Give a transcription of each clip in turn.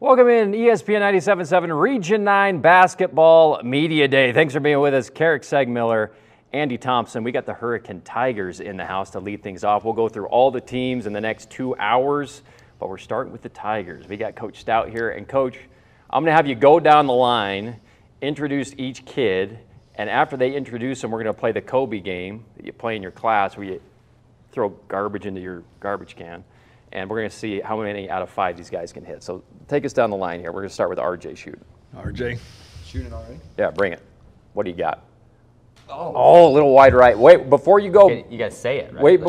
Welcome in ESPN 97.7 Region 9 Basketball Media Day. Thanks for being with us. Carrick Segmiller, Andy Thompson. We got the Hurricane Tigers in the house to lead things off. We'll go through all the teams in the next 2 hours, but we're starting with the Tigers. We got Coach Stout here. And, Coach, I'm going to have you go down the line, introduce each kid, and after they introduce them, we're going to play the Kobe game that you play in your class where you throw garbage into your garbage can. And we're going to see how many out of 5 these guys can hit. So take us down the line here. We're going to start with RJ shooting. RJ. Shooting already? Yeah, bring it. What do you got? Oh, a little wide right. Wait, before you go. You got to say it, right? Wait,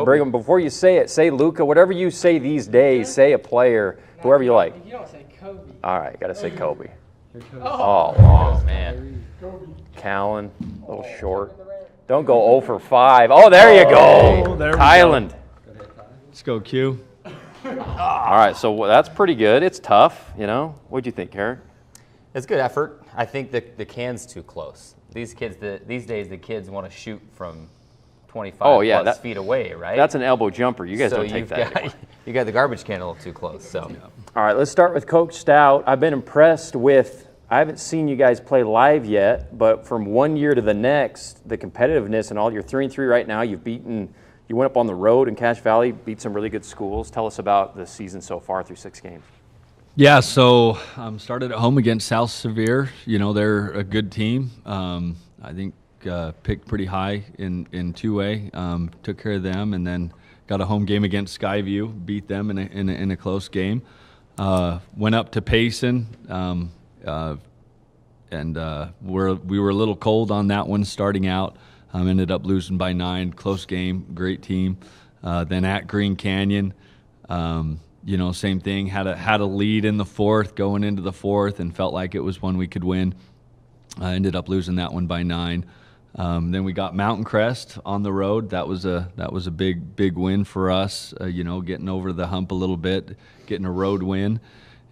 bring them. Before you say it, say Luka. Whatever you say these days, say a player, whoever you like. You don't say Kobe. All right, got to say Kobe. Oh, man. Callan, a little short. Don't go 0 for 5. Oh, there you go. There we Thailand. Let's go, Q. All right, so that's pretty good. It's tough, you know. What'd you think, Carrick? It's good effort. I think the can's too close. These kids, these days, the kids want to shoot from 25 plus feet away, right? That's an elbow jumper. You guys don't take that anymore. You got the garbage can a little too close. So. Yeah. All right, let's start with Coach Stout. I've been impressed with. I haven't seen you guys play live yet, but from one year to the next, the competitiveness and all. You're 3-3 right now. You went up on the road in Cache Valley, beat some really good schools. Tell us about the season so far through 6 games. Yeah, so started at home against South Sevier. You know, they're a good team. I think picked pretty high in 2A, took care of them, and then got a home game against Skyview, beat them in a close game. Went up to Payson, and we were a little cold on that one starting out. Ended up losing by 9, close game, great team. Then at Green Canyon, you know, same thing. Had a lead in the 4th, going into the 4th, and felt like it was one we could win. Ended up losing that one by 9. Then we got Mountain Crest on the road. That was a big win for us. You know, getting over the hump a little bit, getting a road win,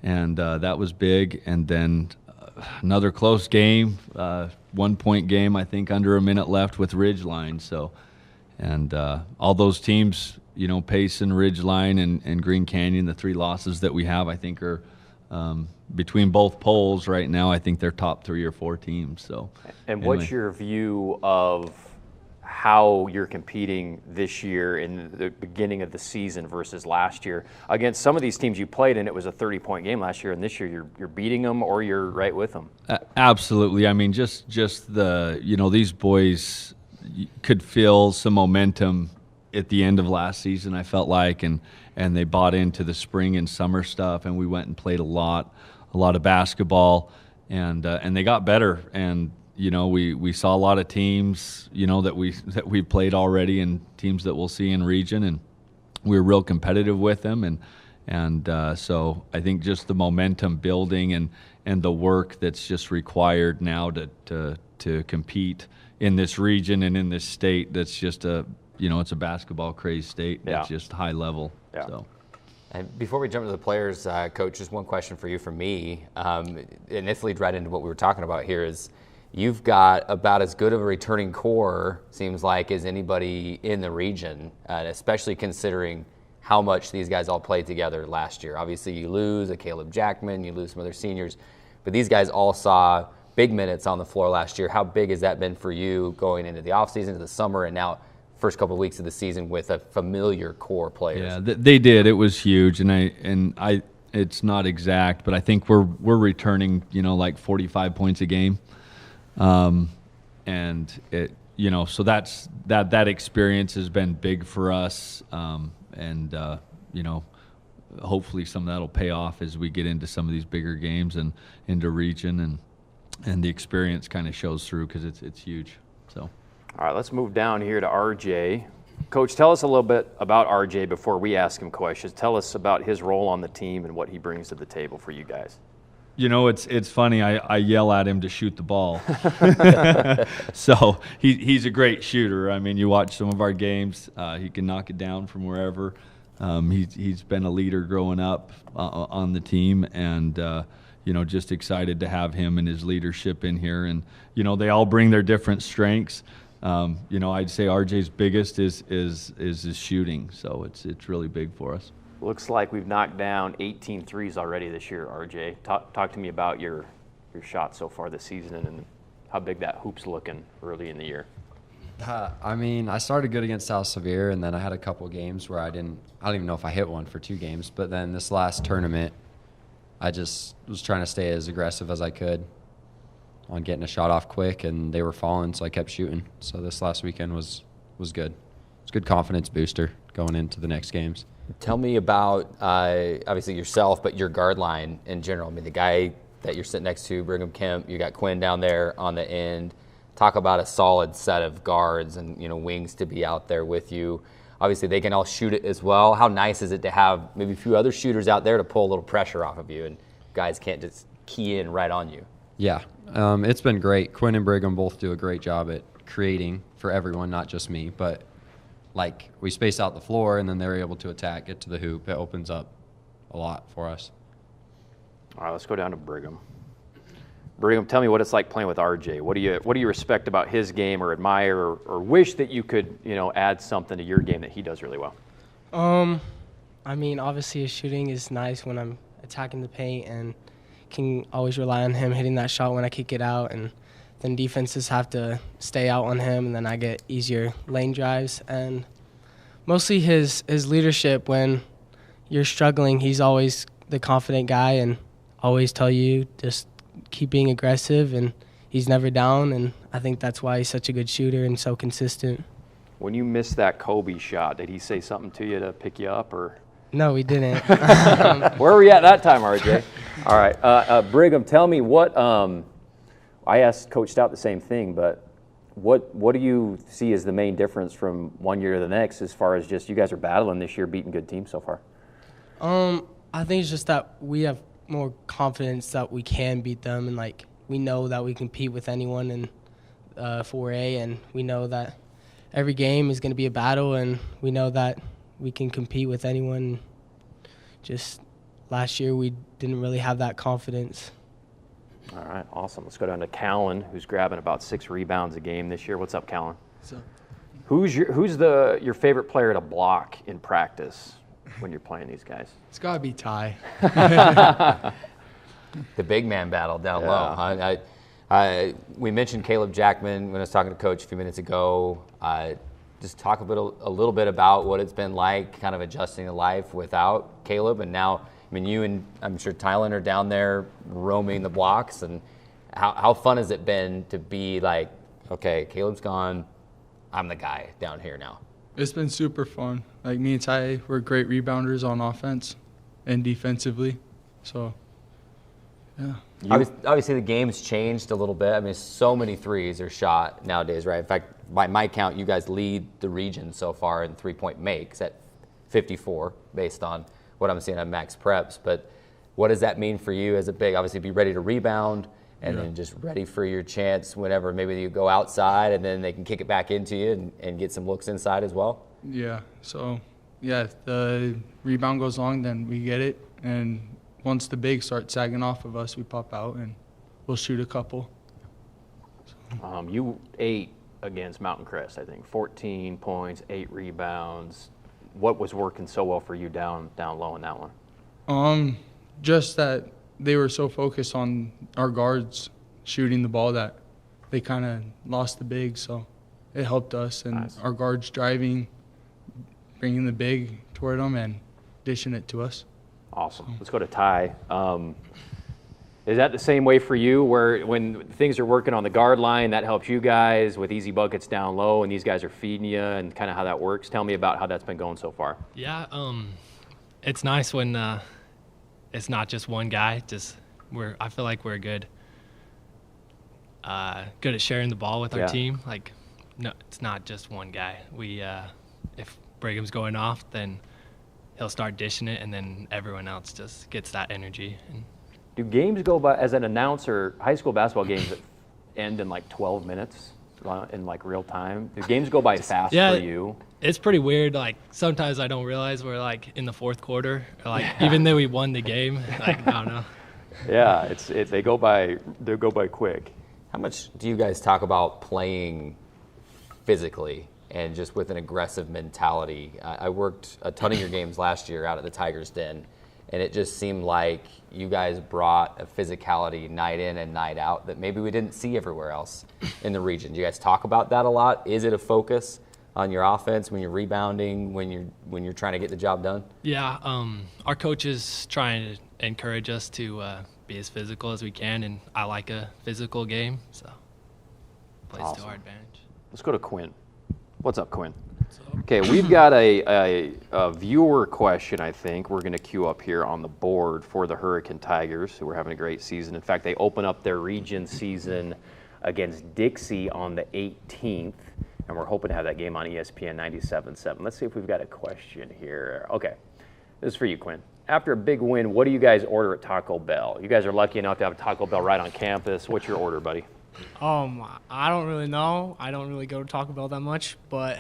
and that was big. And then another close game, 1-point game, I think, under a minute left with Ridgeline. So, and all those teams, you know, Payson, Ridgeline, and Green Canyon, the 3 losses that we have, I think are between both polls right now. I think they're top 3 or 4 teams. So, and what's your view of how you're competing this year in the beginning of the season versus last year against some of these teams you played in? It was a 30-point game last year, and this year you're beating them or you're right with them. Absolutely. I mean, just the, you know, these boys could feel some momentum at the end of last season, I felt like, and they bought into the spring and summer stuff, and we went and played a lot of basketball, and they got better. And you know, we saw a lot of teams, you know, that we played already, and teams that we'll see in region, and we were real competitive with them, and so I think just the momentum building and the work that's just required now to compete in this region and in this state. That's just it's a basketball crazed state. Yeah. It's just high level. Yeah. So. And before we jump to the players, Coach, just one question for you from me, and this leads right into what we were talking about here is. You've got about as good of a returning core, seems like, as anybody in the region, especially considering how much these guys all played together last year. Obviously, you lose a Caleb Jackman, you lose some other seniors, but these guys all saw big minutes on the floor last year. How big has that been for you going into the offseason, to the summer, and now first couple of weeks of the season with a familiar core players? Yeah, they did. It was huge, and I it's not exact, but I think we're returning, you know, like 45 points a game. And it, you know, so that experience has been big for us. You know, hopefully some of that'll pay off as we get into some of these bigger games and into region, and the experience kind of shows through because it's huge. So. All right, let's move down here to RJ. Coach, tell us a little bit about RJ before we ask him questions. Tell us about his role on the team and what he brings to the table for you guys. You know, it's funny. I yell at him to shoot the ball. So he's a great shooter. I mean, you watch some of our games. He can knock it down from wherever. He's been a leader growing up on the team, and you know, just excited to have him and his leadership in here. And you know, they all bring their different strengths. You know, I'd say RJ's biggest is his shooting. So it's really big for us. Looks like we've knocked down 18 threes already this year, RJ. Talk to me about your shot so far this season and how big that hoop's looking early in the year. I mean, I started good against South Sevier, and then I had a couple games where I don't even know if I hit one for 2 games. But then this last tournament, I just was trying to stay as aggressive as I could on getting a shot off quick, and they were falling, so I kept shooting. So this last weekend was good. It's a good confidence booster going into the next games. Tell me about, obviously yourself, but your guard line in general. I mean, the guy that you're sitting next to, Brigham Kemp, you got Quinn down there on the end. Talk about a solid set of guards and, wings to be out there with you. Obviously, they can all shoot it as well. How nice is it to have maybe a few other shooters out there to pull a little pressure off of you and guys can't just key in right on you? Yeah, it's been great. Quinn and Brigham both do a great job at creating for everyone, not just me, but like we space out the floor and then they're able to attack, get to the hoop. It opens up a lot for us. All right, let's go down to Brigham. Brigham, tell me what it's like playing with RJ. What do you respect about his game or admire or wish that you could, add something to your game that he does really well? I mean, obviously his shooting is nice when I'm attacking the paint and can always rely on him hitting that shot when I kick it out, and then defenses have to stay out on him, and then I get easier lane drives. And mostly his leadership when you're struggling, he's always the confident guy and always tell you just keep being aggressive, and he's never down, and I think that's why he's such a good shooter and so consistent. When you missed that Kobe shot, did he say something to you to pick you up, or? No, we didn't. Where were we at that time, RJ? All right, Brigham, tell me what. I asked Coach Stout the same thing, but what do you see as the main difference from one year to the next, as far as just you guys are battling this year, beating good teams so far? I think it's just that we have more confidence that we can beat them, and like we know that we compete with anyone in 4A, and we know that every game is going to be a battle, and we know that we can compete with anyone. Just last year we didn't really have that confidence. All right, awesome. Let's go down to Callan, who's grabbing about 6 rebounds a game this year. What's up, Callan? So, Who's your favorite player to block in practice when you're playing these guys? it's got to be Ty. The big man battle down low. We mentioned Caleb Jackman when I was talking to Coach a few minutes ago. Just talk a little bit about what it's been like kind of adjusting to life without Caleb. And now, I mean, you and I'm sure Tylen are down there roaming the blocks. And how fun has it been to be like, okay, Caleb's gone, I'm the guy down here now? It's been super fun. Like, me and Ty were great rebounders on offense and defensively. So, yeah. Obviously, the game's changed a little bit. I mean, so many threes are shot nowadays, right? In fact, by my count, you guys lead the region so far in three-point makes at 54, based on what I'm seeing on Max Preps. But what does that mean for you as a big? Obviously, be ready to rebound and then just ready for your chance whenever maybe you go outside and then they can kick it back into you and get some looks inside as well? Yeah. So, yeah, if the rebound goes long, then we get it. And once the bigs start sagging off of us, we pop out and we'll shoot a couple. You ate against Mountain Crest, I think. 14 points, 8 rebounds. What was working so well for you down low in that one? Just that they were so focused on our guards shooting the ball that they kind of lost the big, so it helped us. And Nice. Our guards driving, bringing the big toward them and dishing it to us. Awesome. Let's go to Ty. Is that the same way for you, where when things are working on the guard line, that helps you guys with easy buckets down low, and these guys are feeding you, and kind of how that works? Tell me about how that's been going so far. Yeah, it's nice when it's not just one guy. I feel like we're good at sharing the ball with our Yeah. team. Like, no, it's not just one guy. We if Brigham's going off, then he'll start dishing it, and then everyone else just gets that energy. And Do games go by, as an announcer, high school basketball games that end in like 12 minutes in like real time? Do games go by fast Yeah. for you? it's pretty weird. Like, sometimes I don't realize we're like in the fourth quarter. Or, like, even though we won the game, like, I don't know. Yeah, they go by quick. How much do you guys talk about playing physically and just with an aggressive mentality. I worked a ton of your games last year out at the Tigers Den, and it just seemed like you guys brought a physicality night in and night out that maybe we didn't see everywhere else in the region. Do you guys talk about that a lot? Is it a focus on your offense when you're rebounding, when you're trying to get the job done? Yeah, our coaches trying to encourage us to be as physical as we can, and I like a physical game, so plays to our advantage. Let's go to Quinn. What's up, Quinn? Okay, we've got a viewer question, I think, we're going to queue up here on the board for the Hurricane Tigers, who are having a great season. In fact, they open up their region season against Dixie on the 18th, and we're hoping to have that game on ESPN 97.7. Let's see if we've got a question here. Okay, this is for you, Quinn. After a big win, what do you guys order at Taco Bell? You guys are lucky enough to have a Taco Bell right on campus. What's your order, buddy? I don't really know. I don't really go to Taco Bell that much, but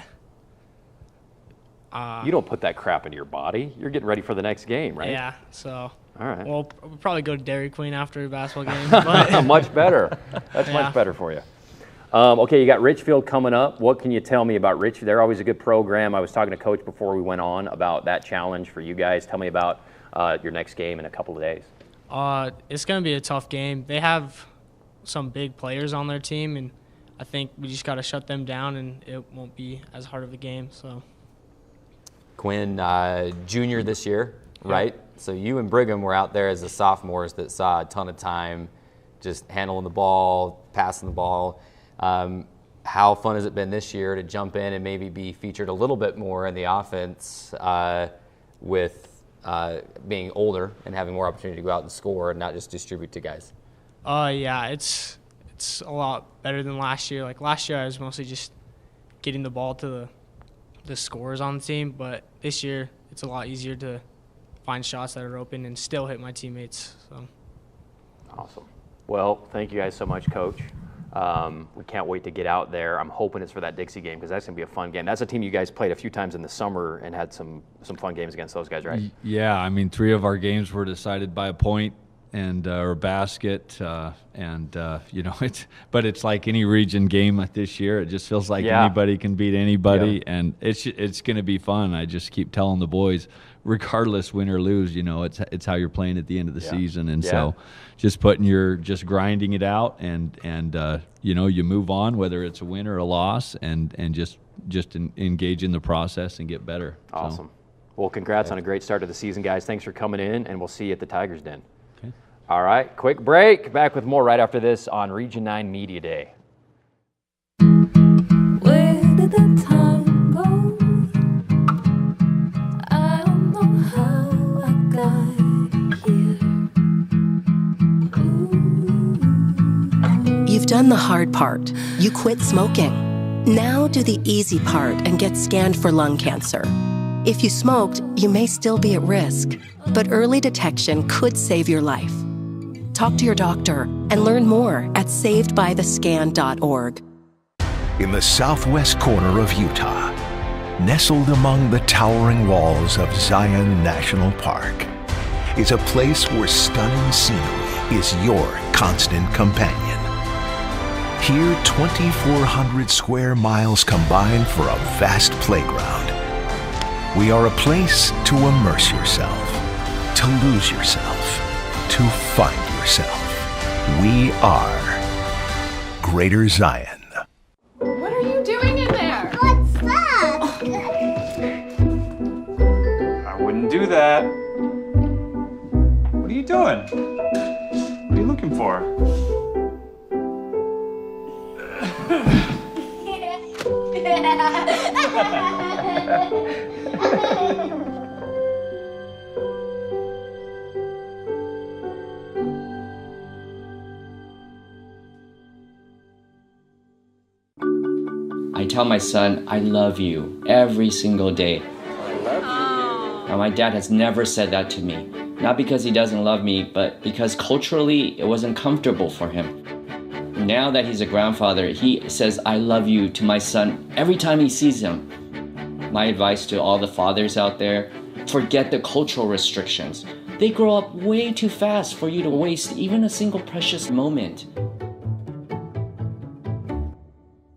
you don't put that crap into your body. You're getting ready for the next game, right? yeah. So All right. we'll probably go to Dairy Queen after a basketball game. But Much better. That's much better for you. Okay, you got Richfield coming up. What can you tell me about Richfield? They're always a good program. I was talking to Coach before we went on about that challenge for you guys. Tell me about your next game in a couple of days. it's going to be a tough game. They have some big players on their team, and I think we just got to shut them down, and it won't be as hard of a game. So Quinn, junior this year, right? So you and Brigham were out there as the sophomores that saw a ton of time just handling the ball, passing the ball. How fun has it been this year to jump in and maybe be featured a little bit more in the offense with being older and having more opportunity to go out and score and not just distribute to guys? yeah, it's a lot better than last year. Like last year, I was mostly just getting the ball to the scorers on the team, but this year it's a lot easier to find shots that are open and still hit my teammates. So Awesome. Well, thank you guys so much, Coach. We can't wait to get out there. I'm hoping it's for that Dixie game because that's going to be a fun game. That's a team you guys played a few times in the summer and had some fun games against those guys, right? Yeah, I mean, 3 of our games were decided by a point and or a basket, but it's like any region game this year. It just feels like anybody can beat anybody, and it's going to be fun. I just keep telling the boys, regardless win or lose, it's how you're playing at the end of the season, and so just grinding it out, and you move on whether it's a win or a loss, and just engage in the process and get better. Awesome. So. Well, congrats on a great start to the season, guys. Thanks for coming in, and we'll see you at the Tigers Den. Okay. All right, quick break. Back with more right after this on Region 9 Media Day. Where did the time go? I don't know how I got here. You've done the hard part. You quit smoking. Now do the easy part and get scanned for lung cancer. If you smoked, you may still be at risk, but early detection could save your life. Talk to your doctor and learn more at savedbythescan.org. In the southwest corner of Utah, nestled among the towering walls of Zion National Park, is a place where stunning scenery is your constant companion. Here, 2,400 square miles combine for a vast playground. We are a place to immerse yourself, to lose yourself, to find yourself. We are Greater Zion. What are you doing in there? What's that? I wouldn't do that. What are you doing? What are you looking for? I tell my son, I love you every single day. I love you. Now, my dad has never said that to me. Not because he doesn't love me, but because culturally it wasn't comfortable for him. Now that he's a grandfather, he says, I love you to my son every time he sees him. My advice to all the fathers out there, forget the cultural restrictions. They grow up way too fast for you to waste even a single precious moment.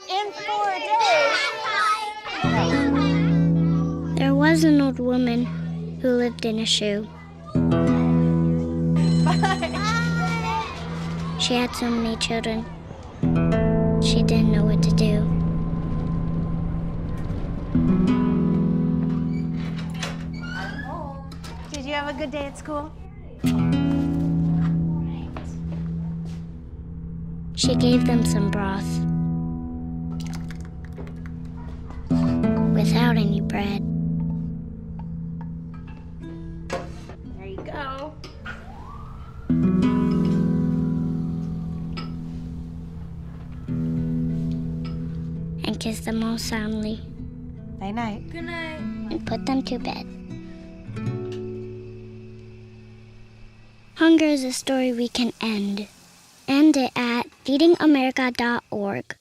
In 4 days, was an old woman who lived in a shoe. She had so many children. She didn't know what to do. Did you have a good day at school? She gave them some broth without any bread. There you go. And kissed them all soundly. Night night. Good night. And put them to bed. Hunger is a story we can end. End it at feedingamerica.org.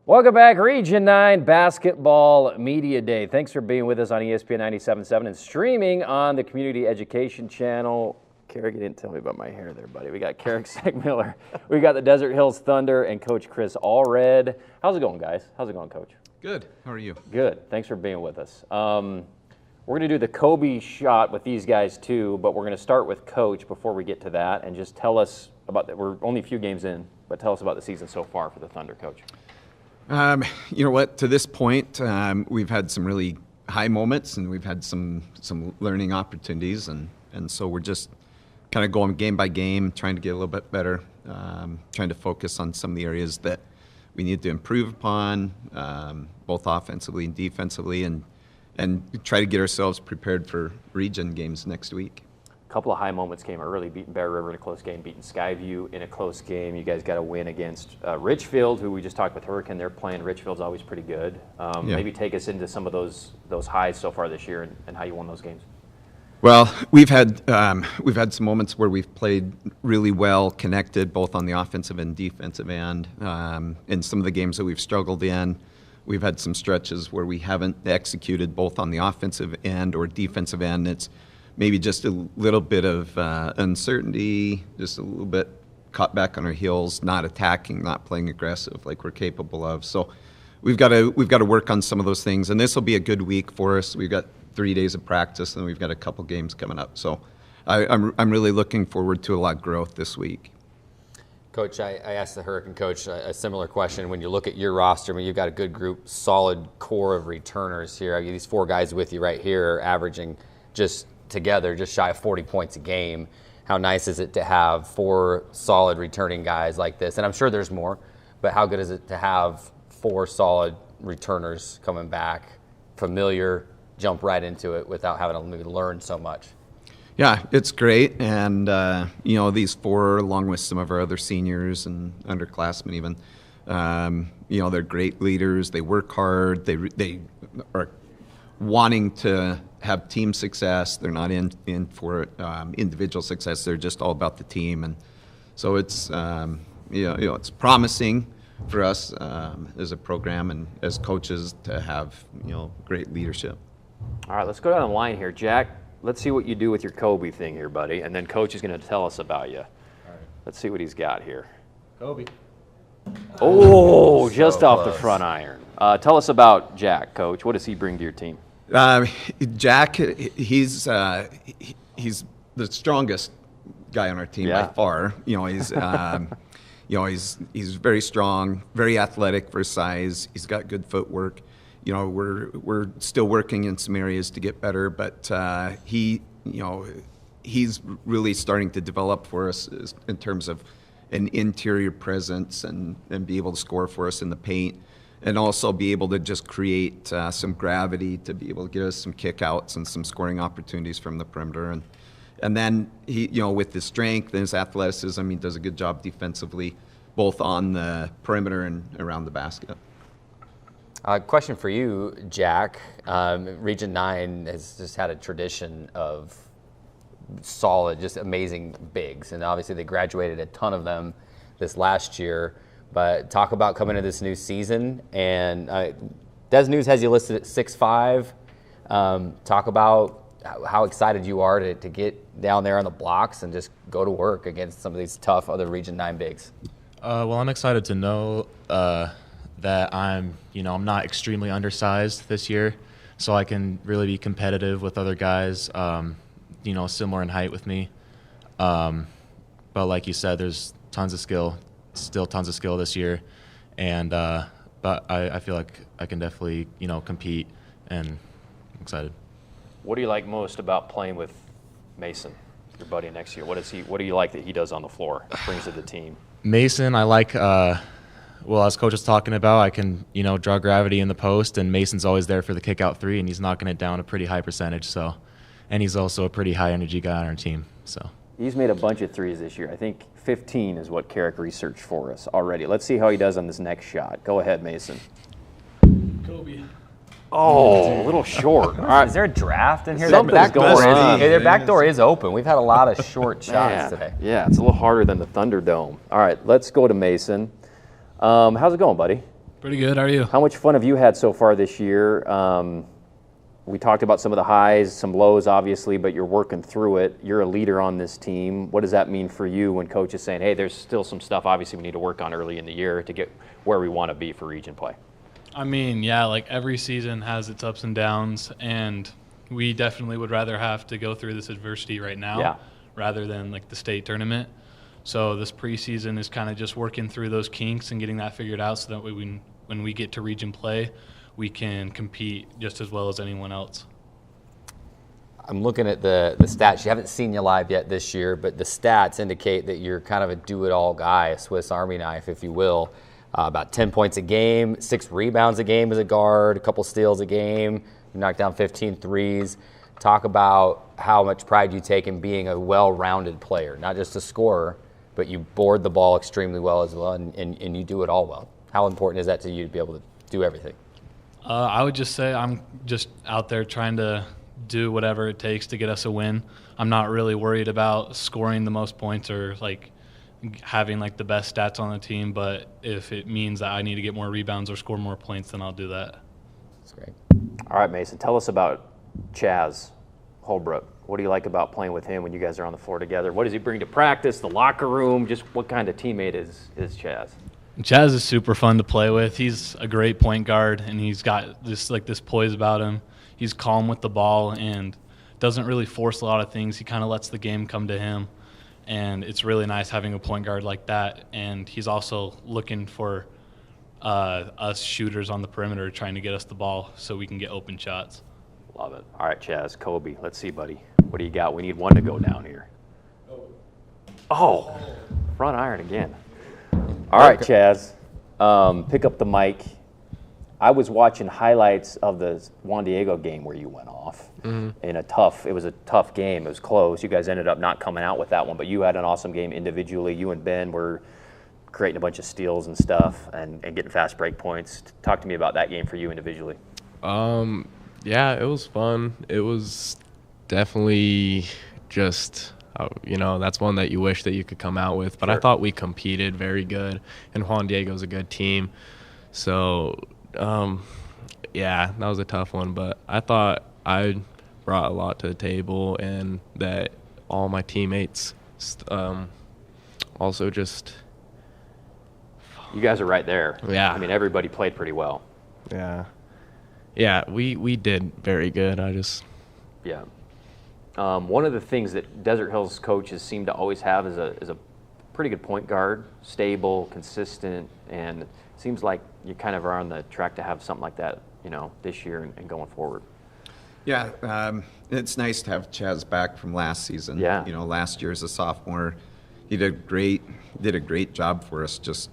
Welcome back, Region 9 Basketball Media Day. Thanks for being with us on ESPN 97.7 and streaming on the Community Education Channel. Carrick, you didn't tell me about my hair there, buddy. We got Carrick Segmiller. We got the Desert Hills Thunder and Coach Chris Allred. How's it going, guys? How's it going, Coach? Good. How are you? Good. Thanks for being with us. We're going to do the Kobe shot with these guys too, but we're going to start with Coach before we get to that and just tell us about that. We're only a few games in, but tell us about the season so far for the Thunder, Coach. You know what? To this point, we've had some really high moments, and we've had some learning opportunities, and so we're just kind of going game by game, trying to get a little bit better, trying to focus on some of the areas that we need to improve upon, both offensively and defensively, and try to get ourselves prepared for region games next week. A couple of high moments came early, beating Bear River in a close game, beating Skyview in a close game. You guys got a win against Richfield, who we just talked with Hurricane. They're playing. Richfield's always pretty good. Yeah. Maybe take us into some of those highs so far this year and how you won those games. Well, we've had some moments where we've played really well, connected both on the offensive and defensive end. In some of the games that we've struggled in, we've had some stretches where we haven't executed both on the offensive end or defensive end. It's maybe just a little bit of uncertainty, just a little bit caught back on our heels, not attacking, not playing aggressive like we're capable of. So we've got to work on some of those things, and this will be a good week for us. We've got 3 days of practice, and we've got a couple games coming up. So I'm really looking forward to a lot of growth this week. Coach, I asked the Hurricane coach a similar question. When you look at your roster, I mean, you've got a good group, solid core of returners here. I mean, these 4 guys with you right here are averaging just together just shy of 40 points a game. How nice is it to have 4 solid returning guys like this? And I'm sure there's more, but how good is it to have 4 solid returners coming back, familiar, jump right into it without having to maybe learn so much? Yeah, it's great, and you know, these 4, along with some of our other seniors and underclassmen even, you know, they're great leaders. They work hard. They are wanting to have team success. They're not in for individual success. They're just all about the team, and so it's you know, it's promising for us as a program and as coaches to have, you know, great leadership. All right, let's go down the line here, Jack. Let's see what you do with your Kobe thing here, buddy, and then Coach is going to tell us about you. All right. Let's see what he's got here. Kobe. Oh, just off the front iron. Tell us about Jack, Coach. What does he bring to your team? Jack, he's the strongest guy on our team by far. You know, he's you know, he's very strong, very athletic for his size. He's got good footwork. You know, we're still working in some areas to get better, but you know, he's really starting to develop for us in terms of an interior presence and be able to score for us in the paint, and also be able to just create some gravity to be able to get us some kickouts and some scoring opportunities from the perimeter. And then he, you know, with his strength and his athleticism, he does a good job defensively, both on the perimeter and around the basket. Question for you, Jack. Region 9 has just had a tradition of solid, just amazing bigs, and obviously they graduated a ton of them this last year. But talk about coming into this new season, and Des News has you listed at 6'5". Talk about how excited you are to get down there on the blocks and just go to work against some of these tough other Region 9 bigs. Well, I'm excited to know that I'm not extremely undersized this year. so I can really be competitive with other guys, similar in height with me. But like you said, there's still tons of skill this year. And but I feel like I can definitely, compete, and I'm excited. What do you like most about playing with Mason, your buddy next year? What do you like that he does on the floor, brings to the team? Mason, I like, as Coach was talking about, I can, draw gravity in the post, and Mason's always there for the kick-out three, and he's knocking it down a pretty high percentage. So, and he's also a pretty high-energy guy on our team. So he's made a bunch of threes this year. I think 15 is what Carrick researched for us already. Let's see how he does on this next shot. Go ahead, Mason. Kobe. Oh, a little short. All right. Is there a draft in here? Something's going on. Their back door is open. We've had a lot of short shots today. Yeah, it's a little harder than the Thunderdome. All right, let's go to Mason. How's it going, buddy? Pretty good. How are you? How much fun have you had so far this year? We talked about some of the highs, some lows, obviously, but you're working through it. You're a leader on this team. What does that mean for you when Coach is saying, hey, there's still some stuff obviously we need to work on early in the year to get where we want to be for region play? I mean, yeah, like every season has its ups and downs, and we definitely would rather have to go through this adversity right now rather than like the state tournament. So this preseason is kind of just working through those kinks and getting that figured out so that when we get to region play, we can compete just as well as anyone else. I'm looking at the stats. You haven't seen you live yet this year, but the stats indicate that you're kind of a do-it-all guy, a Swiss Army knife, if you will. About 10 points a game, 6 rebounds a game as a guard, a couple steals a game. You knock down 15 threes. Talk about how much pride you take in being a well-rounded player, not just a scorer, but you board the ball extremely well as well, and you do it all well. How important is that to you to be able to do everything? I would just say I'm just out there trying to do whatever it takes to get us a win. I'm not really worried about scoring the most points or like having like the best stats on the team, but if it means that I need to get more rebounds or score more points, then I'll do that. That's great. All right, Mason, tell us about Chaz Holbrook. What do you like about playing with him when you guys are on the floor together? What does he bring to practice, the locker room? Just what kind of teammate is Chaz? Chaz is super fun to play with. He's a great point guard, and he's got this poise about him. He's calm with the ball and doesn't really force a lot of things. He kind of lets the game come to him, and it's really nice having a point guard like that. And he's also looking for us shooters on the perimeter, trying to get us the ball so we can get open shots. Love it. All right, Chaz, Kobe, let's see, buddy. What do you got? We need one to go down here. Oh, front iron again. All right, Chaz, pick up the mic. I was watching highlights of the Juan Diego game where you went off in it was a tough game. It was close. You guys ended up not coming out with that one, but you had an awesome game individually. You and Ben were creating a bunch of steals and stuff and getting fast break points. Talk to me about that game for you individually. Yeah, it was fun. It was definitely just, that's one that you wish that you could come out with. But I thought we competed very good, and Juan Diego's a good team. So, yeah, that was a tough one. But I thought I brought a lot to the table, and that all my teammates also just... You guys are right there. Yeah. I mean, everybody played pretty well. Yeah. Yeah, we did very good. Yeah. One of the things that Desert Hills coaches seem to always have is a pretty good point guard, stable, consistent, and it seems like you kind of are on the track to have something like that, this year and going forward. Yeah, it's nice to have Chaz back from last season. Yeah. Last year as a sophomore, he did a great job for us, just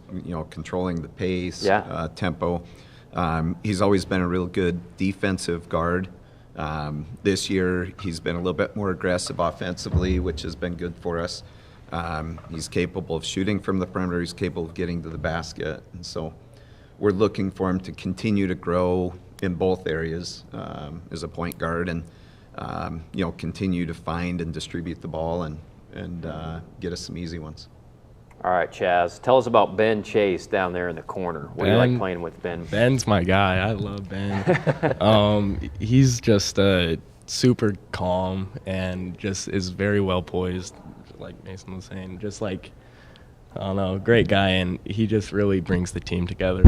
controlling the pace, tempo. He's always been a real good defensive guard. This year, he's been a little bit more aggressive offensively, which has been good for us. He's capable of shooting from the perimeter. He's capable of getting to the basket. And so we're looking for him to continue to grow in both areas as a point guard and, continue to find and distribute the ball and get us some easy ones. All right, Chaz, tell us about Ben Chase down there in the corner. What do you like playing with Ben? Ben's my guy. I love Ben. He's just super calm and just is very well poised, like Mason was saying. Just like, I don't know, great guy, and he just really brings the team together.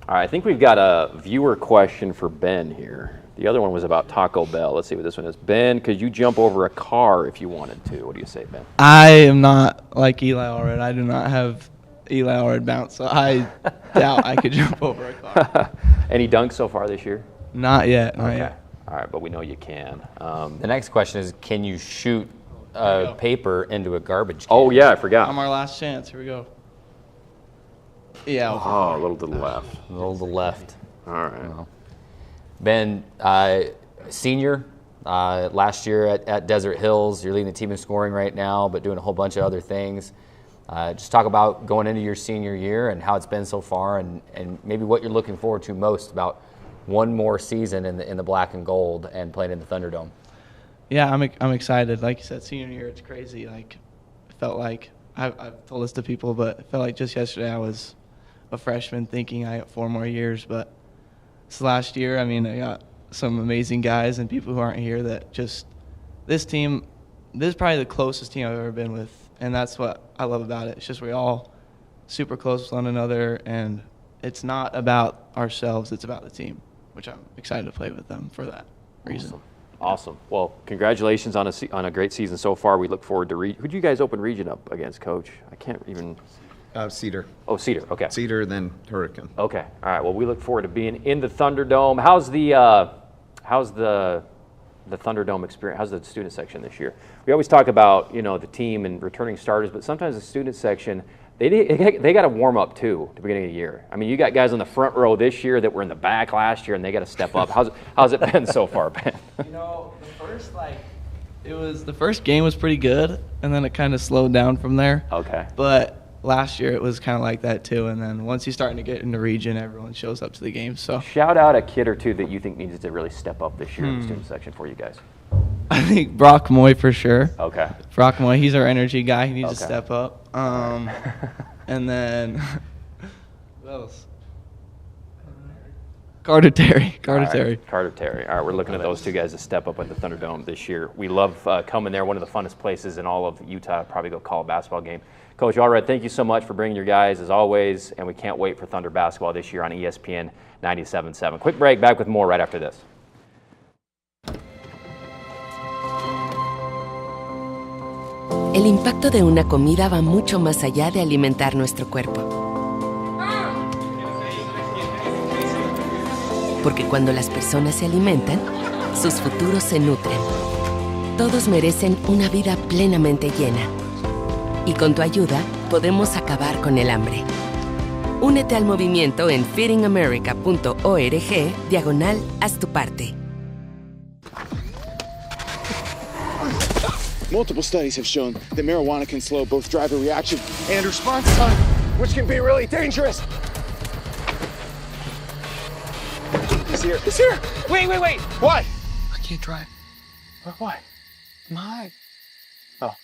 All right, I think we've got a viewer question for Ben here. The other one was about Taco Bell. Let's see what this one is. Ben, could you jump over a car if you wanted to? What do you say, Ben? I am not like Eli Allred. I do not have Eli Allred bounce, so I doubt I could jump over a car. Any dunks so far this year? Not yet. Not Okay. yet. All right, but we know you can. The next question is, can you shoot paper into a garbage can? Oh, yeah, I forgot. On our last chance. Here we go. Yeah. Oh, a little to the left. A little to the left. All right. Well, Ben, senior, last year at Desert Hills. You're leading the team in scoring right now, but doing a whole bunch of other things. Just talk about going into your senior year and how it's been so far, and maybe what you're looking forward to most about one more season in the black and gold and playing in the Thunderdome. Yeah, I'm excited. Like you said, senior year, it's crazy. Like, it felt like, I've told this to people, but it felt like just yesterday I was a freshman thinking I got 4 more years. But this last year, I mean, I got some amazing guys and people who aren't here that just, this team, this is probably the closest team I've ever been with. And that's what I love about it. It's just we're all super close with one another, and it's not about ourselves, it's about the team, which I'm excited to play with them for that reason. Awesome. Well, congratulations on a great season so far. We look forward to who do you guys open region up against, Coach? I can't even. Cedar. Oh, Cedar. Okay. Cedar, then Hurricane. Okay. All right. Well, we look forward to being in the Thunderdome. How's the Thunderdome experience? How's the student section this year? We always talk about the team and returning starters, but sometimes the student section they got to warm up too at the beginning of the year. I mean, you got guys on the front row this year that were in the back last year, and they got to step up. How's it been so far, Ben? The first game was pretty good, and then it kind of slowed down from there. Okay. But last year it was kind of like that too, and then once you're starting to get in the region, everyone shows up to the game. So shout out a kid or two that you think needs to really step up this year in the student section for you guys. I think Brock Moy for sure. Okay. Brock Moy, he's our energy guy. He needs to Okay. step up. And then who else? Carter Terry. Carter Terry. Carter Terry. All right, we're looking at those two guys to step up at the Thunderdome this year. We love coming there. One of the funnest places in all of Utah. Probably go call a basketball game. Coach Allred, thank you so much for bringing your guys as always, and we can't wait for Thunder basketball this year on ESPN 97.7. Quick break. Back with more right after this. El impacto de una comida va mucho más allá de alimentar nuestro cuerpo. Porque cuando las personas se alimentan, sus futuros se nutren. Todos merecen una vida plenamente llena. Y con tu ayuda, podemos acabar con el hambre. Únete al movimiento en feedingamerica.org/haz tu parte. Multiple studies have shown that marijuana can slow both driver reaction and response time, which can be really dangerous. He's here. He's here. Wait. What? I can't drive. Why? I'm high. Oh.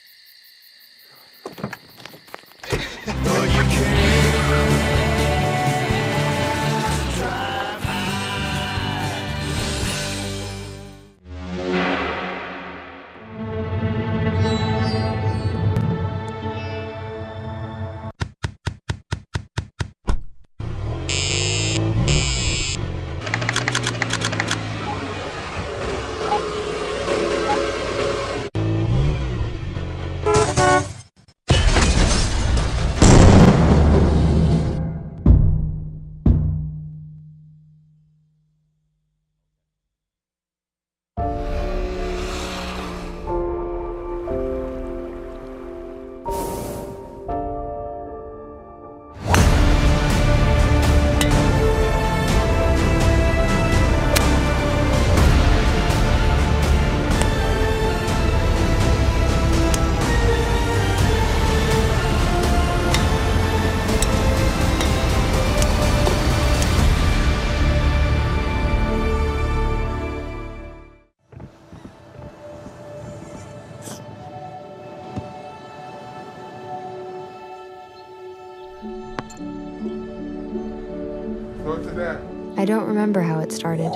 I don't remember how it started.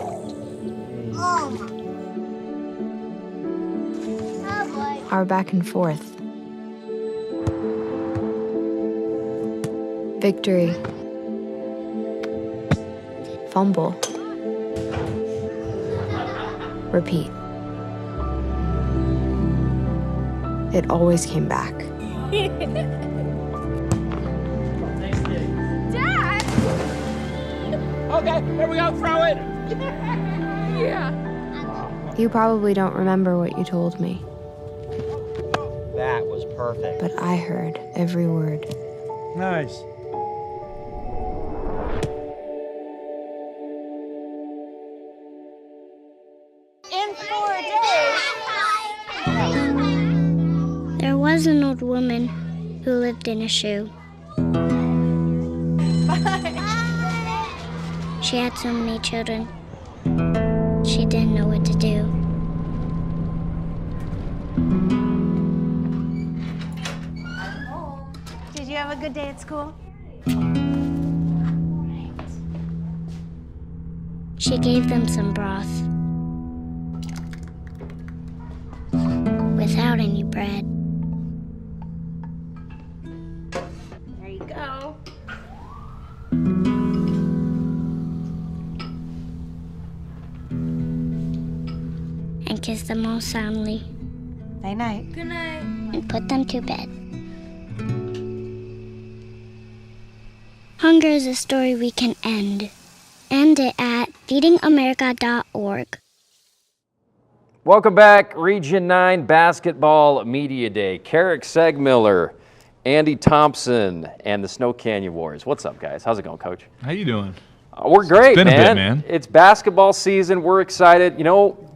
Our back and forth. Victory. fumble. Repeat. It always came back. Dad! Okay, here we go, throw it! Yeah. You probably don't remember what you told me, That was perfect. but I heard every word. Nice. In 4 days. There was an old woman who lived in a shoe. She had so many children. She didn't know what to do. Did you have a good day at school? She gave them some broth without any bread. There you go. And kissed them all soundly Night night. Good night. and put them to bed. Hunger is a story we can end. End it at feedingamerica.org. Welcome back, Region 9 Basketball Media Day. Carrick Segmiller, Andy Thompson, and the Snow Canyon Warriors. What's up, guys? How's it going, Coach? How you doing? We're great, It's been man. a bit, man. It's basketball season. We're excited. You know,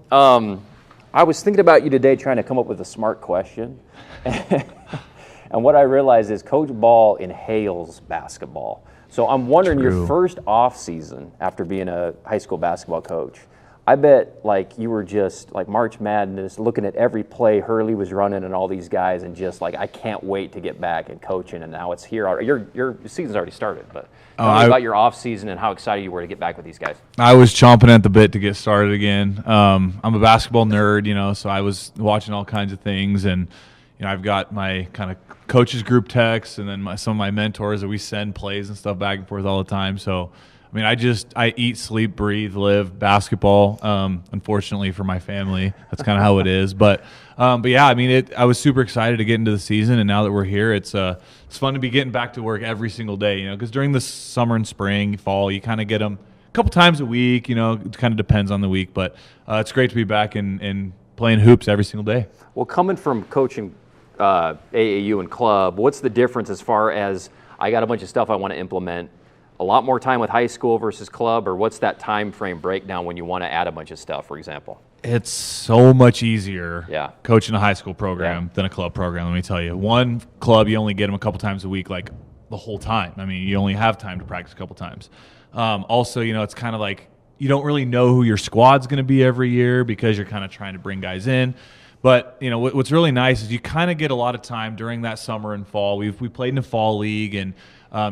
I was thinking about you today trying to come up with a smart question. And what I realized is Coach Ball inhales basketball. So I'm wondering, True. your first off season after being a high school basketball coach, I bet like you were just like March Madness, looking at every play Hurley was running and all these guys, and just like I can't wait to get back and coaching. And now it's here. Your season's already started, but tell me about your off season and how excited you were to get back with these guys. I was chomping at the bit to get started again. I'm a basketball nerd, you know, so I was watching all kinds of things, and you know, I've got my kind of coaches group texts, and then some of my mentors that we send plays and stuff back and forth all the time. So, I mean, I eat, sleep, breathe, live basketball. Unfortunately for my family, that's kind of how it is. But yeah, I mean, I was super excited to get into the season, and now that we're here, it's fun to be getting back to work every single day. You know, because during the summer and spring, fall, you kind of get them a couple times a week. You know, it kind of depends on the week, but it's great to be back and playing hoops every single day. Well, coming from coaching AAU and club, what's the difference as far as I got a bunch of stuff I want to implement, a lot more time with high school versus club, or what's that time frame breakdown when you want to add a bunch of stuff, for example? It's so much easier coaching a high school program than a club program, let me tell you. One club, you only get them a couple times a week, like the whole time. I mean, you only have time to practice a couple times. Also, you know, it's kind of like you don't really know who your squad's going to be every year because you're kind of trying to bring guys in. But, you know, what's really nice is you kind of get a lot of time during that summer and fall. We played in a fall league, and,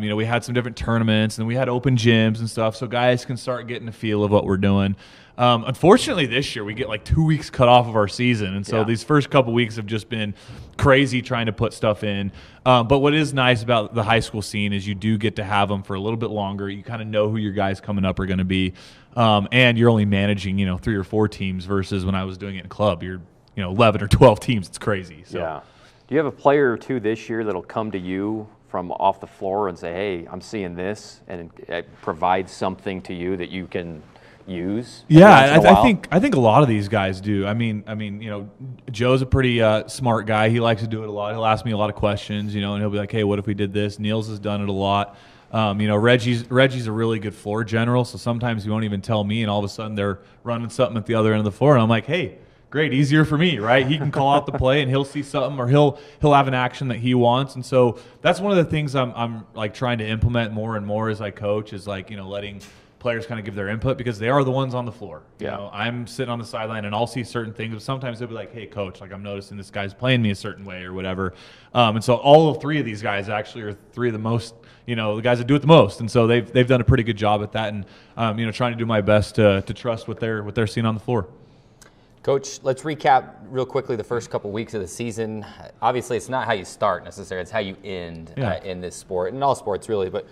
you know, we had some different tournaments, and we had open gyms and stuff, so guys can start getting a feel of what we're doing. Unfortunately, this year we get like 2 weeks cut off of our season, and so these first couple weeks have just been crazy trying to put stuff in. But what is nice about the high school scene is you do get to have them for a little bit longer. You kind of know who your guys coming up are going to be, and you're only managing, you know, 3 or 4 teams versus when I was doing it in club, you're 11 or 12 teams. It's crazy. So. Yeah. Do you have a player or two this year that'll come to you from off the floor and say, hey, I'm seeing this, and provide something to you that you can use? Yeah, I think a lot of these guys do. I mean, you know, Joe's a pretty smart guy. He likes to do it a lot. He'll ask me a lot of questions, you know, and he'll be like, hey, what if we did this? Niels has done it a lot. You know, Reggie's a really good floor general, so sometimes he won't even tell me, and all of a sudden they're running something at the other end of the floor, and I'm like, hey, great, easier for me, right? He can call out the play, and he'll see something, or he'll have an action that he wants. And so that's one of the things I'm like trying to implement more and more as I coach, is like, you know, letting players kind of give their input, because they are the ones on the floor. You know, I'm sitting on the sideline and I'll see certain things, but sometimes they'll be like, hey, coach, like I'm noticing this guy's playing me a certain way or whatever. And so all 3 of these guys actually are 3 of the most, you know, the guys that do it the most. And so they've done a pretty good job at that, and you know, trying to do my best to trust what they're seeing on the floor. Coach, let's recap real quickly the first couple weeks of the season. Obviously, it's not how you start necessarily; it's how you end in this sport, in all sports really. But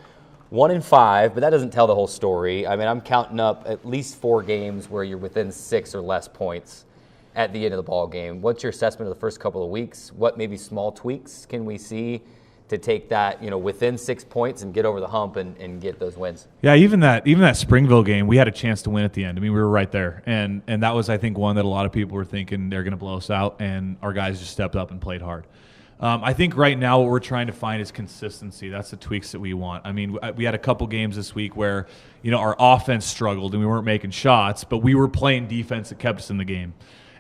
1-5, but that doesn't tell the whole story. I mean, I'm counting up at least 4 games where you're within 6 or less points at the end of the ball game. What's your assessment of the first couple of weeks? What maybe small tweaks can we see to take that, within 6 points and get over the hump and get those wins? Yeah, even that Springville game, we had a chance to win at the end. I mean, we were right there, and that was, I think, one that a lot of people were thinking they're going to blow us out, and our guys just stepped up and played hard. I think right now what we're trying to find is consistency. That's the tweaks that we want. I mean, we had a couple games this week where, our offense struggled and we weren't making shots, but we were playing defense that kept us in the game.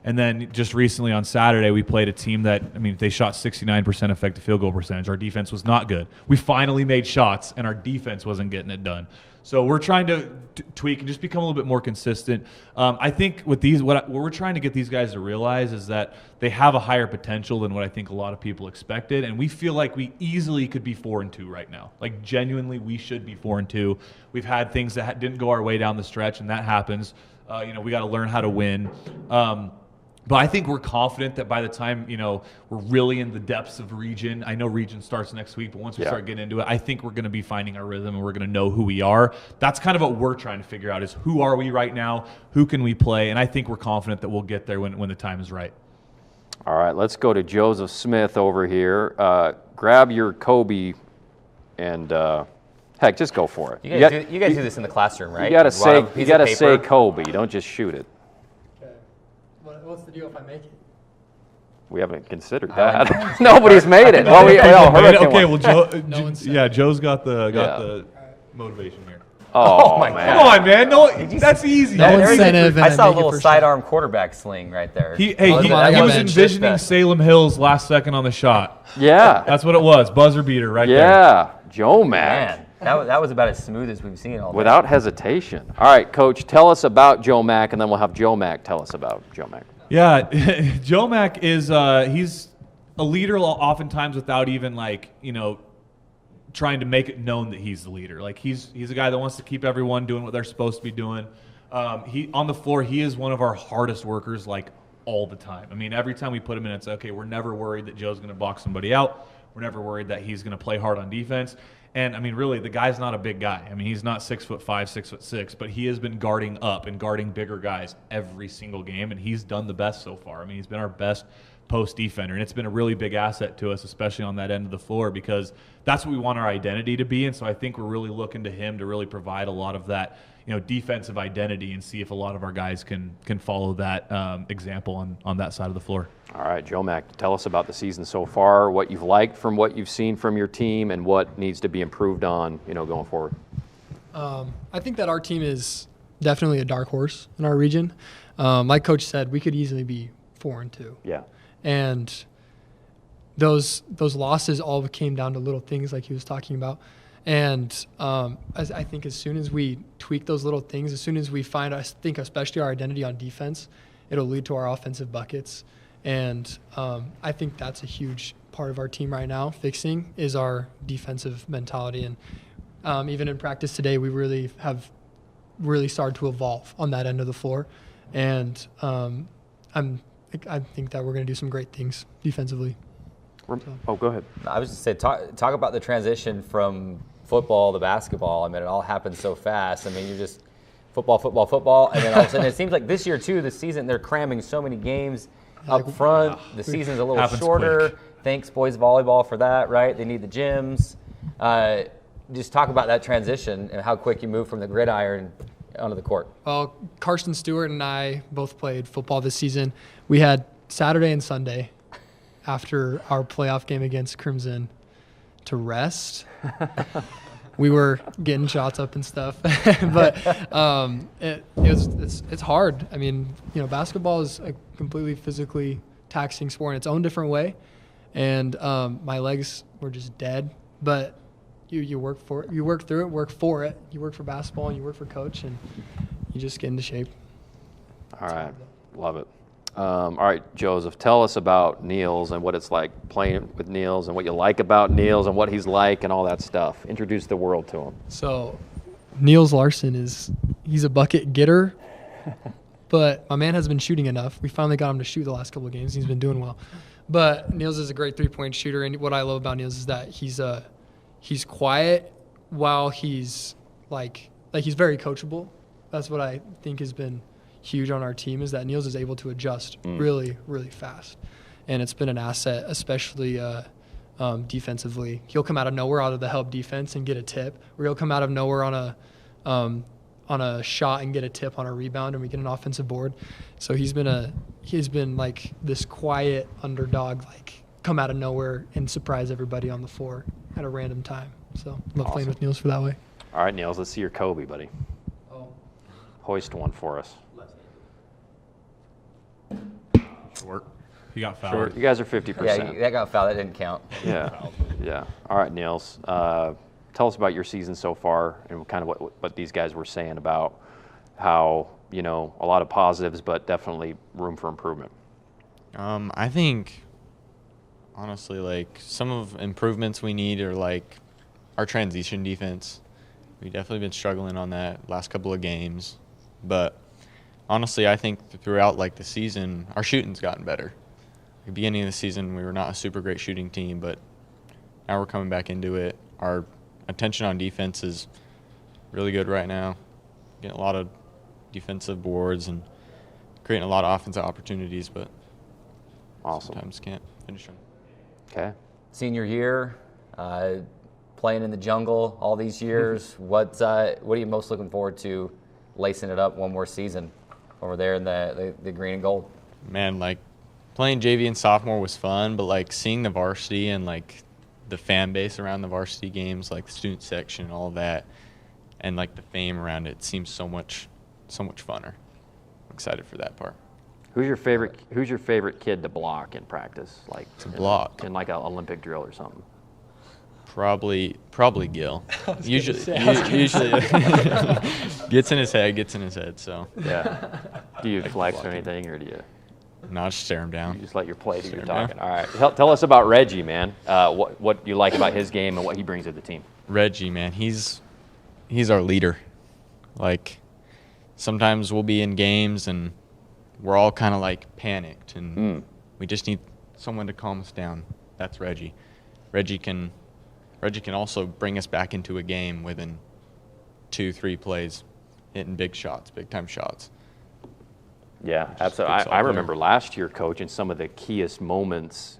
And then just recently on Saturday, we played a team that, they shot 69% effective field goal percentage. Our defense was not good. We finally made shots, and our defense wasn't getting it done. So we're trying to tweak and just become a little bit more consistent. I think with these, what we're trying to get these guys to realize is that they have a higher potential than what I think a lot of people expected, and we feel like we easily could be 4-2 right now. Like, genuinely, we should be 4-2. We've had things that didn't go our way down the stretch, and that happens. We got to learn how to win. But I think we're confident that by the time, we're really in the depths of region, I know region starts next week, but once we start getting into it, I think we're going to be finding our rhythm and we're going to know who we are. That's kind of what we're trying to figure out is who are we right now? Who can we play? And I think we're confident that we'll get there when the time is right. All right, let's go to Joseph Smith over here. Grab your Kobe and heck, just go for it. You guys do this in the classroom, right? You got to say Kobe. Don't just shoot it. What's the deal if I make it? We haven't considered that. Nobody's made it. Joe's got the motivation here. Oh my God! Come on, man! No, that's easy. No incentive. I saw a little sidearm quarterback sling right there. He was envisioning Salem Hills last second on the shot. Yeah, that's what it was. Buzzer beater right there. Yeah, Joe Mack. Man, that was about as smooth as we've seen all day. Without hesitation. All right, Coach, tell us about Joe Mack, and then we'll have Joe Mack tell us about Joe Mack. Yeah, Joe Mack is he's a leader oftentimes without even trying to make it known that he's the leader. Like he's a guy that wants to keep everyone doing what they're supposed to be doing. He on the floor, he is one of our hardest workers all the time. I mean, every time we put him in, it's okay. We're never worried that Joe's going to box somebody out. We're never worried that he's going to play hard on defense. And, really, the guy's not a big guy. He's not 6'5", 6'6", but he has been guarding up and guarding bigger guys every single game, and he's done the best so far. He's been our best post defender, and it's been a really big asset to us, especially on that end of the floor, because that's what we want our identity to be. And so I think we're really looking to him to really provide a lot of that, defensive identity and see if a lot of our guys can follow that example on that side of the floor. All right, Joe Mack, tell us about the season so far, what you've liked from what you've seen from your team, and what needs to be improved on, going forward. I think that our team is definitely a dark horse in our region. Like Coach said, we could easily be 4-2. Yeah. And those losses all came down to little things like he was talking about. And as I think as soon as we tweak those little things, as soon as we find, I think especially our identity on defense, it'll lead to our offensive buckets. And I think that's a huge part of our team right now, fixing, is our defensive mentality. And even in practice today, we really have started to evolve on that end of the floor. And I think that we're going to do some great things defensively. Oh, go ahead. I was just saying, talk about the transition from football to basketball. It all happens so fast. You're just football, and then all of a sudden, it seems like this year too, this season, they're cramming so many games up front. The season's a little shorter. Quick. Thanks, boys volleyball, for that, right? They need the gyms. Just talk about that transition and how quick you move from the gridiron onto the court. Well, Karsten Stewart and I both played football this season. We had Saturday and Sunday after our playoff game against Crimson to rest. We were getting shots up and stuff, but it's hard. Basketball is a completely physically taxing sport in its own different way, and my legs were just dead. But you work for it, you work through it, work for it. You work for basketball and you work for coach, and you just get into shape. All right, love it. All right, Joseph, tell us about Niels and what it's like playing with Niels and what you like about Niels and what he's like and all that stuff. Introduce the world to him. So Niels Larson he's a bucket getter, but my man hasn't been shooting enough. We finally got him to shoot the last couple of games. He's been doing well. But Niels is a great three-point shooter, and what I love about Niels is that he's quiet, while he's like he's very coachable. That's what I think has been huge on our team, is that Niels is able to adjust really, really fast. And it's been an asset, especially defensively. He'll come out of nowhere out of the help defense and get a tip, or he'll come out of nowhere on a shot and get a tip on a rebound, and we get an offensive board. So he's been like this quiet underdog, like come out of nowhere and surprise everybody on the floor at a random time. So love playing with Niels for that way. All right, Niels, let's see your Kobe, buddy. Hoist one for us. Short. He got fouled. Short. You guys are 50%. Yeah, that got fouled. That didn't count. Yeah. Yeah. All right, Niels. Tell us about your season so far and kind of what these guys were saying about how, a lot of positives, but definitely room for improvement. I think, honestly, like some of improvements we need are like our transition defense. We've definitely been struggling on that last couple of games. But honestly, I think throughout like the season, our shooting's gotten better. At the beginning of the season, we were not a super great shooting team, but now we're coming back into it. Our attention on defense is really good right now. Getting a lot of defensive boards and creating a lot of offensive opportunities, but sometimes can't finish them. Okay. Senior year, playing in the jungle all these years. What are you most looking forward to lacing it up one more season over there in the green and gold? Man, like playing JV and sophomore was fun, but like seeing the varsity and like the fan base around the varsity games, like the student section, all of that, and like the fame around it seems so much funner. I'm excited for that part. Who's your favorite kid to block in practice? Like to block in like an Olympic drill or something? Probably Gil. Usually gets in his head. So yeah. Do you flex or anything, or do you? No, just stare him down. You just let your play do your talking. All right. Tell us about Reggie, man. What you like about his game and what he brings to the team. Reggie, man, he's our leader. Like sometimes we'll be in games and we're all kind of like panicked and we just need someone to calm us down. That's Reggie. Reggie can also bring us back into a game within 2-3 plays, hitting big time shots. Yeah, absolutely. I remember last year, Coach, in some of the keyest moments,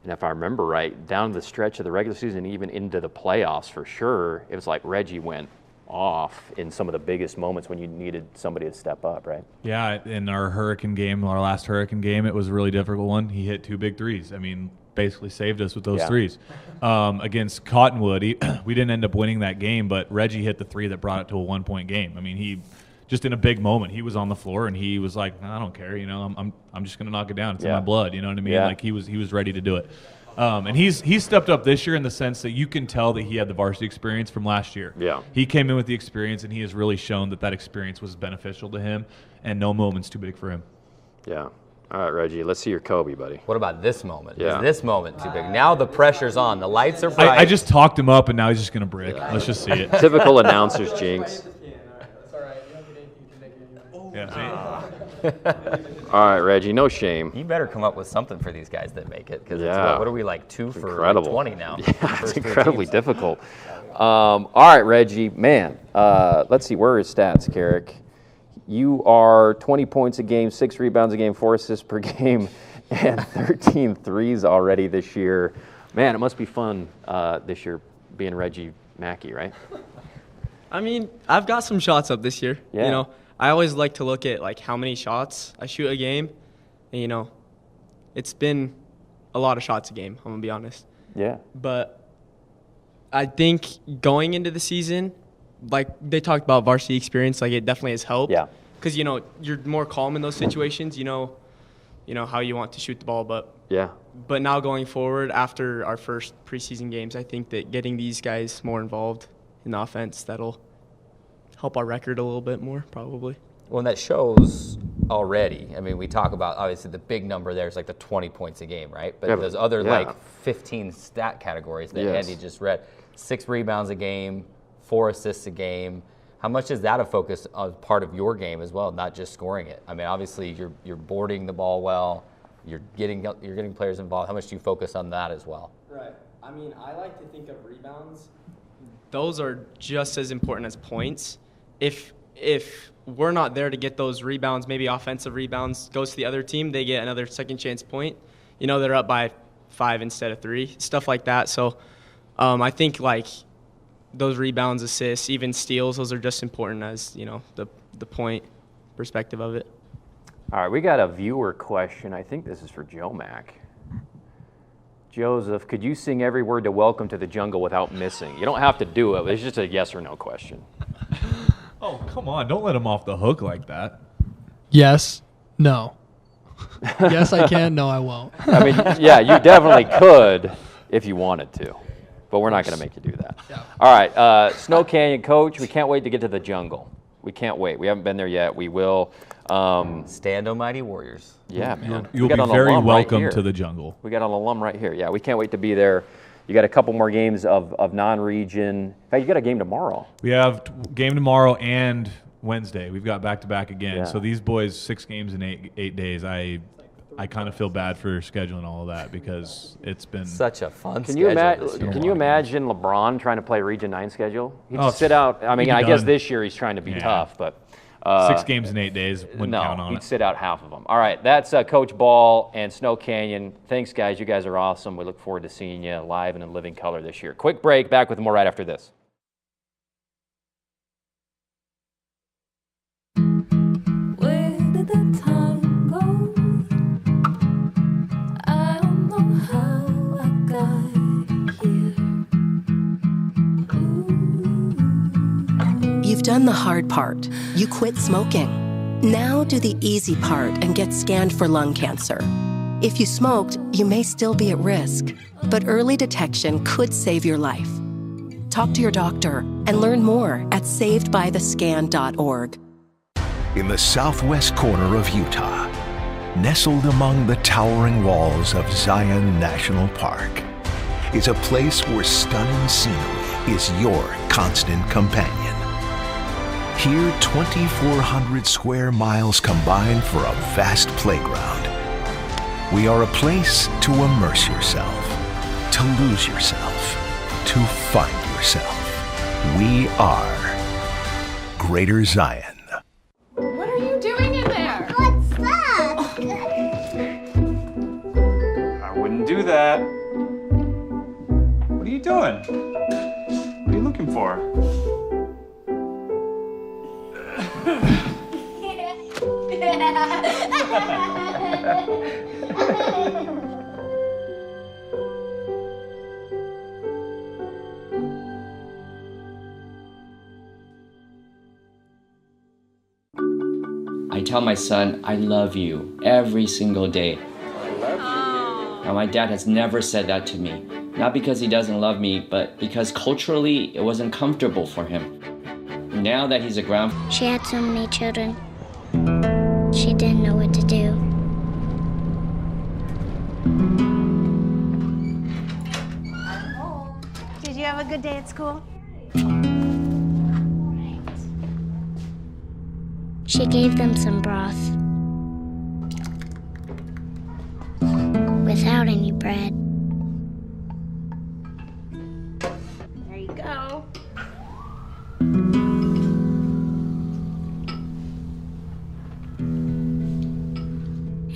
and if I remember right, down the stretch of the regular season, even into the playoffs for sure, it was like Reggie went off in some of the biggest moments when you needed somebody to step up, right? Yeah, in our last Hurricane game, it was a really difficult one. He hit 2 big threes. I mean, basically saved us with those threes. Against Cottonwood, we didn't end up winning that game, but Reggie hit the 3 that brought it to a 1-point game. I mean, he just in a big moment, he was on the floor and he was like, I don't care, I'm just gonna knock it down. It's in my blood, you know what I mean? Yeah. Like he was ready to do it. And he's stepped up this year in the sense that you can tell that he had the varsity experience from last year. Yeah. He came in with the experience and he has really shown that experience was beneficial to him and no moment's too big for him. Yeah. All right, Reggie, let's see your Kobe, buddy. What about this moment? Yeah. Is this moment too big? Now the pressure's on. The lights are bright. I just talked him up and now he's just gonna brick. Let's just see it. Typical announcers jinx. Yeah. All right, Reggie, no shame. You better come up with something for these guys that make it, because what are we like 2 for like 20 now? Yeah, it's incredibly difficult. All right, Reggie, man. Let's see. Where are his stats, Carrick? You are 20 points a game, 6 rebounds a game, 4 assists per game, and 13 threes already this year. Man, it must be fun this year being Reggie Mackey, right? I mean, I've got some shots up this year. Yeah. I always like to look at like how many shots I shoot a game. And, it's been a lot of shots a game, I'm going to be honest. Yeah. But I think going into the season, like they talked about varsity experience, like it definitely has helped. Yeah. Because, you're more calm in those situations. You know how you want to shoot the ball. But now going forward, after our first preseason games, I think that getting these guys more involved in the offense, that'll help our record a little bit more, probably. Well, and that shows already. I mean, we talk about, obviously, the big number there is like the 20 points a game, right? But there's other, like, 15 stat categories that Andy just read. 6 rebounds a game, 4 assists a game. How much is that a focus on part of your game as well, not just scoring it? I mean, obviously, you're boarding the ball well. You're getting players involved. How much do you focus on that as well? Right. I mean, I like to think of rebounds those are just as important as points. If we're not there to get those rebounds, maybe offensive rebounds, goes to the other team, they get another second chance point. You know, they're up by 5 instead of 3, stuff like that. So I think like those rebounds, assists, even steals, those are just important as, you know, the point perspective of it. All right, we got a viewer question. I think this is for Joe Mack. Joseph, could you sing every word to Welcome to the Jungle without missing? You don't have to do it. It's just a yes or no question. Oh, come on. Don't let him off the hook like that. Yes. No. Yes, I can. No, I won't. I mean, yeah, you definitely could if you wanted to, but we're not going to make you do that. Yeah. All right, Snow Canyon coach, we can't wait to get to the jungle. We can't wait. We haven't been there yet. We will. Stand, O Mighty Warriors. Yeah, man. You'll be very welcome to the jungle. We got an alum right here. Yeah, we can't wait to be there. You got a couple more games of non-region. In fact, you got a game tomorrow. We have game tomorrow and Wednesday. We've got back-to-back again. Yeah. So these boys, 6 games in 8 days. I kind of feel bad for scheduling all of that because it's been such a fun Can schedule. you imagine LeBron trying to play Region 9 schedule? He'd just sit out. I mean, I guess this year he's trying to be tough, but 6 games in 8 days, wouldn't count on it. He'd sit out half of them. All right, that's Coach Ball and Snow Canyon. Thanks, guys. You guys are awesome. We look forward to seeing you live and in living color this year. Quick break. Back with more right after this. Where did the time go? I don't know how I got here. You've done the hard part. You quit smoking. Now do the easy part and get scanned for lung cancer. If you smoked, you may still be at risk, but early detection could save your life. Talk to your doctor and learn more at savedbythescan.org. In the southwest corner of Utah, nestled among the towering walls of Zion National Park, is a place where stunning scenery is your constant companion. Here, 2,400 square miles combine for a vast playground. We are a place to immerse yourself, to lose yourself, to find yourself. We are Greater Zion. What are you doing in there? What's that? I wouldn't do that. What are you doing? What are you looking for? I tell my son, I love you every single day. Now, my dad has never said that to me. Not because he doesn't love me, but because culturally it wasn't comfortable for him. Now that he's a grandfather. She had so many children. She didn't know what to do. Did you have a good day at school? She gave them some broth. Without any bread. There you go.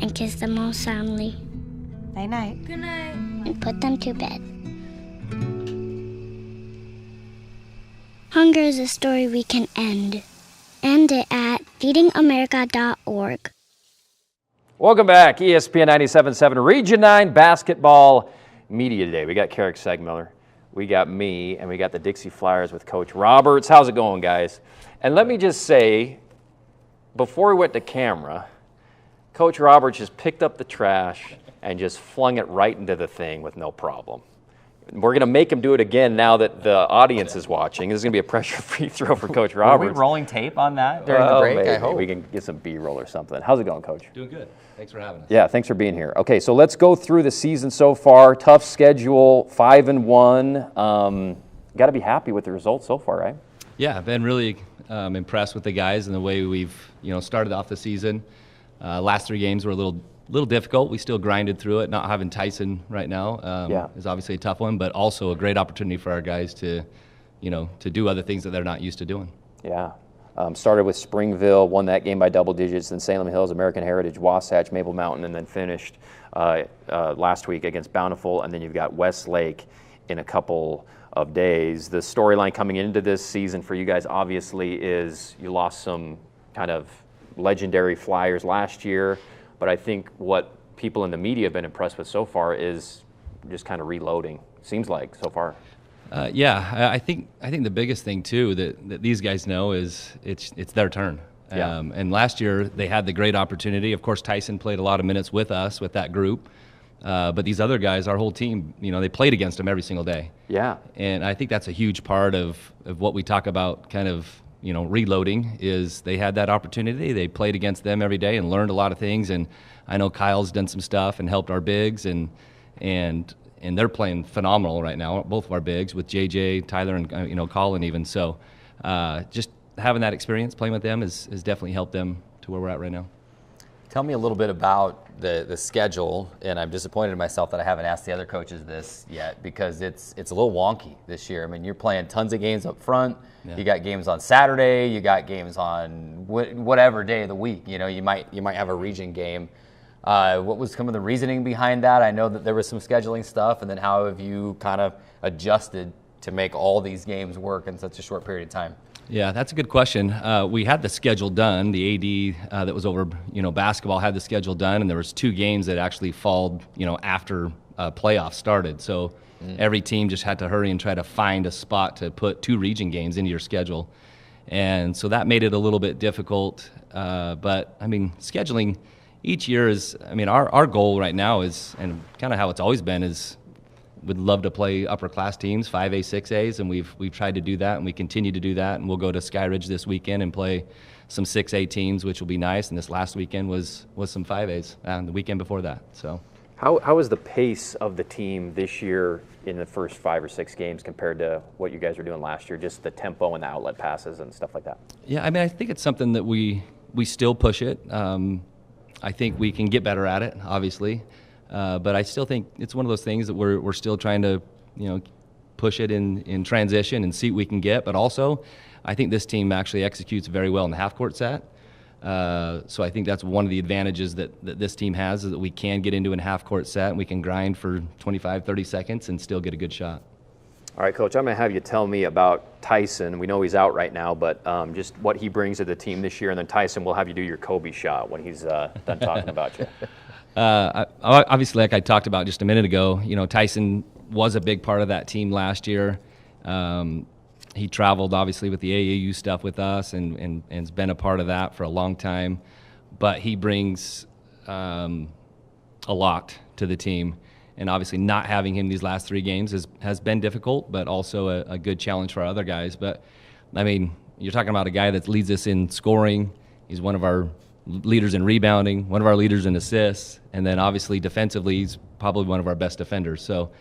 And kissed them all soundly. Night night. Good night. And put them to bed. Hunger is a story we can end. End it at feedingamerica.org. Welcome back, ESPN 97.7 Region 9 Basketball Media Day. We got Carrick Segmiller, we got me, and we got the Dixie Flyers with Coach Roberts. How's it going, guys? And let me just say, before we went to camera, Coach Roberts just picked up the trash and just flung it right into the thing with no problem. We're going to make him do it again now that the audience is watching. This is going to be a pressure-free throw for Coach Roberts. Are we rolling tape on that during the break? Maybe. I hope. We can get some B-roll or something. How's it going, Coach? Doing good. Thanks for having us. Yeah, thanks for being here. Okay, so let's go through the season so far. Tough schedule, 5-1. Got to be happy with the results so far, right? Yeah, I've been really impressed with the guys and the way we've started off the season. Last 3 games were a little difficult. We still grinded through it. Not having Tyson right now is obviously a tough one, but also a great opportunity for our guys to to do other things that they're not used to doing. Yeah. Started with Springville, won that game by double digits, then Salem Hills, American Heritage, Wasatch, Maple Mountain, and then finished last week against Bountiful, and then you've got Westlake in a couple of days. The storyline coming into this season for you guys obviously is you lost some kind of legendary flyers last year, but I think what people in the media have been impressed with so far is just kind of reloading, seems like, so far. Yeah, I think the biggest thing too that these guys know is it's their turn. Yeah. And last year they had the great opportunity. Of course, Tyson played a lot of minutes with us with that group, but these other guys, our whole team, they played against them every single day. Yeah. And I think that's a huge part of what we talk about, kind of reloading. Is they had that opportunity. They played against them every day and learned a lot of things. And I know Kyle's done some stuff and helped our bigs and they're playing phenomenal right now, both of our bigs, with JJ, Tyler, and Colin even. So just having that experience playing with them has definitely helped them to where we're at right now. Tell me a little bit about the schedule, and I'm disappointed in myself that I haven't asked the other coaches this yet, because it's a little wonky this year. I mean, you're playing tons of games up front. Yeah. You got games on Saturday. You got games on whatever day of the week. You might have a region game. What was some of the reasoning behind that? I know that there was some scheduling stuff, and then how have you kind of adjusted to make all these games work in such a short period of time? Yeah, that's a good question. We had the schedule done. The AD that was over, basketball had the schedule done, and there was 2 games that actually falled, after playoffs started. So every team just had to hurry and try to find a spot to put 2 region games into your schedule, and so that made it a little bit difficult. But I mean, scheduling each year is, our goal right now is, and kind of how it's always been, is we'd love to play upper class teams, 5A, 6As, and we've tried to do that, and we continue to do that. And we'll go to Sky Ridge this weekend and play some 6A teams, which will be nice. And this last weekend was some 5As, and the weekend before that. So, how is the pace of the team this year in the first 5 or 6 games compared to what you guys were doing last year? Just the tempo and the outlet passes and stuff like that. Yeah, I think it's something that we still push it. I think we can get better at it, obviously. But I still think it's one of those things that we're still trying to, push it in transition and see what we can get. But also, I think this team actually executes very well in the half-court set. So I think that's one of the advantages that this team has, is that we can get into a half-court set and we can grind for 25, 30 seconds and still get a good shot. All right, Coach, I'm going to have you tell me about Tyson. We know he's out right now, but just what he brings to the team this year. And then, Tyson, we'll have you do your Kobe shot when he's done talking about you. Obviously, like I talked about just a minute ago, Tyson was a big part of that team last year. He traveled, obviously, with the AAU stuff with us and has been a part of that for a long time. But he brings a lot to the team. And obviously not having him these last 3 games has been difficult, but also a good challenge for our other guys. But, you're talking about a guy that leads us in scoring. He's one of our leaders in rebounding, one of our leaders in assists, and then obviously defensively he's probably one of our best defenders. So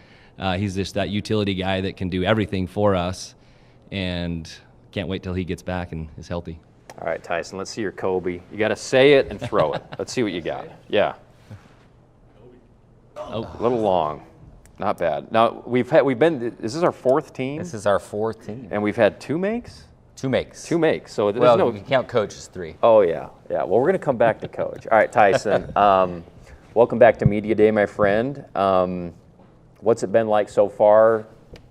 he's just that utility guy that can do everything for us, and can't wait till he gets back and is healthy. All right, Tyson, let's see your Kobe. You got to say it and throw it. Let's see what you got. Yeah. Oh, a little long. Not bad. Now, this is our 4th team? This is our 4th team. And we've had 2 makes? 2 makes. 2 makes. So well, no, you can count Coach as 3. Oh, yeah. Yeah. Well, we're going to come back to Coach. All right, Tyson, welcome back to Media Day, my friend. What's it been like so far?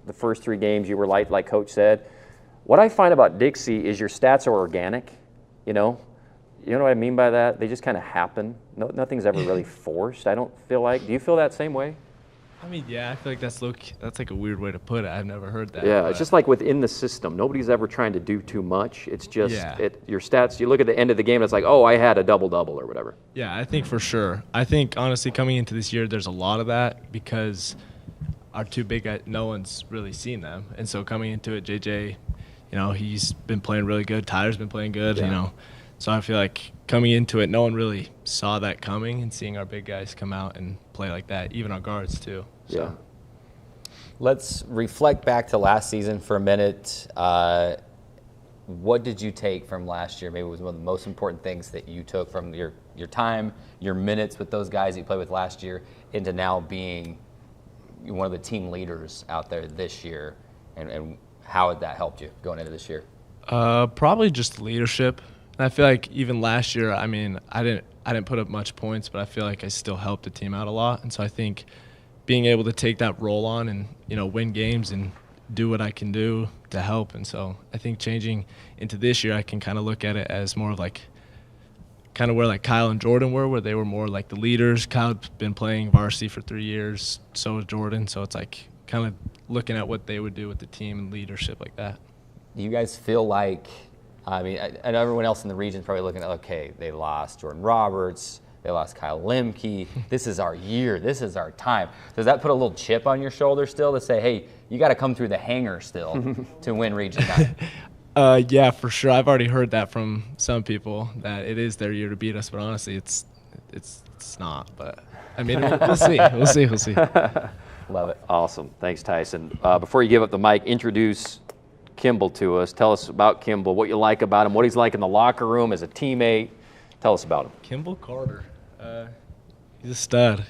The first 3 games you were like Coach said. What I find about Dixie is your stats are organic, You know what I mean by that? They just kind of happen. Nothing's ever really forced, I don't feel like. Do you feel that same way? Yeah, I feel like that's like a weird way to put it. I've never heard that. Yeah, it's just like within the system. Nobody's ever trying to do too much. It's just your stats. You look at the end of the game, it's like, oh, I had a double-double or whatever. Yeah, I think for sure. I think, honestly, coming into this year, there's a lot of that because our 2 big guys, no one's really seen them. And so coming into it, JJ, he's been playing really good. Tyler's been playing good, So I feel like coming into it, no one really saw that coming, and seeing our big guys come out and play like that, even our guards too. So. Yeah. Let's reflect back to last season for a minute. What did you take from last year? Maybe it was one of the most important things that you took from your time, your minutes with those guys that you played with last year, into now being one of the team leaders out there this year. And how had that helped you going into this year? Probably just leadership. And I feel like even last year, I mean, I didn't put up much points, but I feel like I still helped the team out a lot. And so I think being able to take that role on and, you know, win games and do what I can do to help. And so I think changing into this year, I can kind of look at it as more of like kind of where like Kyle and Jordan were, where they were more like the leaders. Kyle's been playing varsity for 3 years, so has Jordan. So it's like kind of looking at what they would do with the team and leadership like that. Do you guys feel like, I mean, and everyone else in the region is probably looking at, okay, they lost Jordan Roberts, they lost Kyle Lemke. This is our year. This is our time. Does that put a little chip on your shoulder still to say, hey, you got to come through the hanger still to win Region 9? Yeah, for sure. I've already heard that from some people that it is their year to beat us, but honestly, it's not. But I mean, we'll see. We'll see. Love it. Awesome. Thanks, Tyson. Before you give up the mic, introduce Kimball to us. Tell us about Kimball, what you like about him, what he's like in the locker room as a teammate. Tell us about him. Kimball Carter. He's a stud.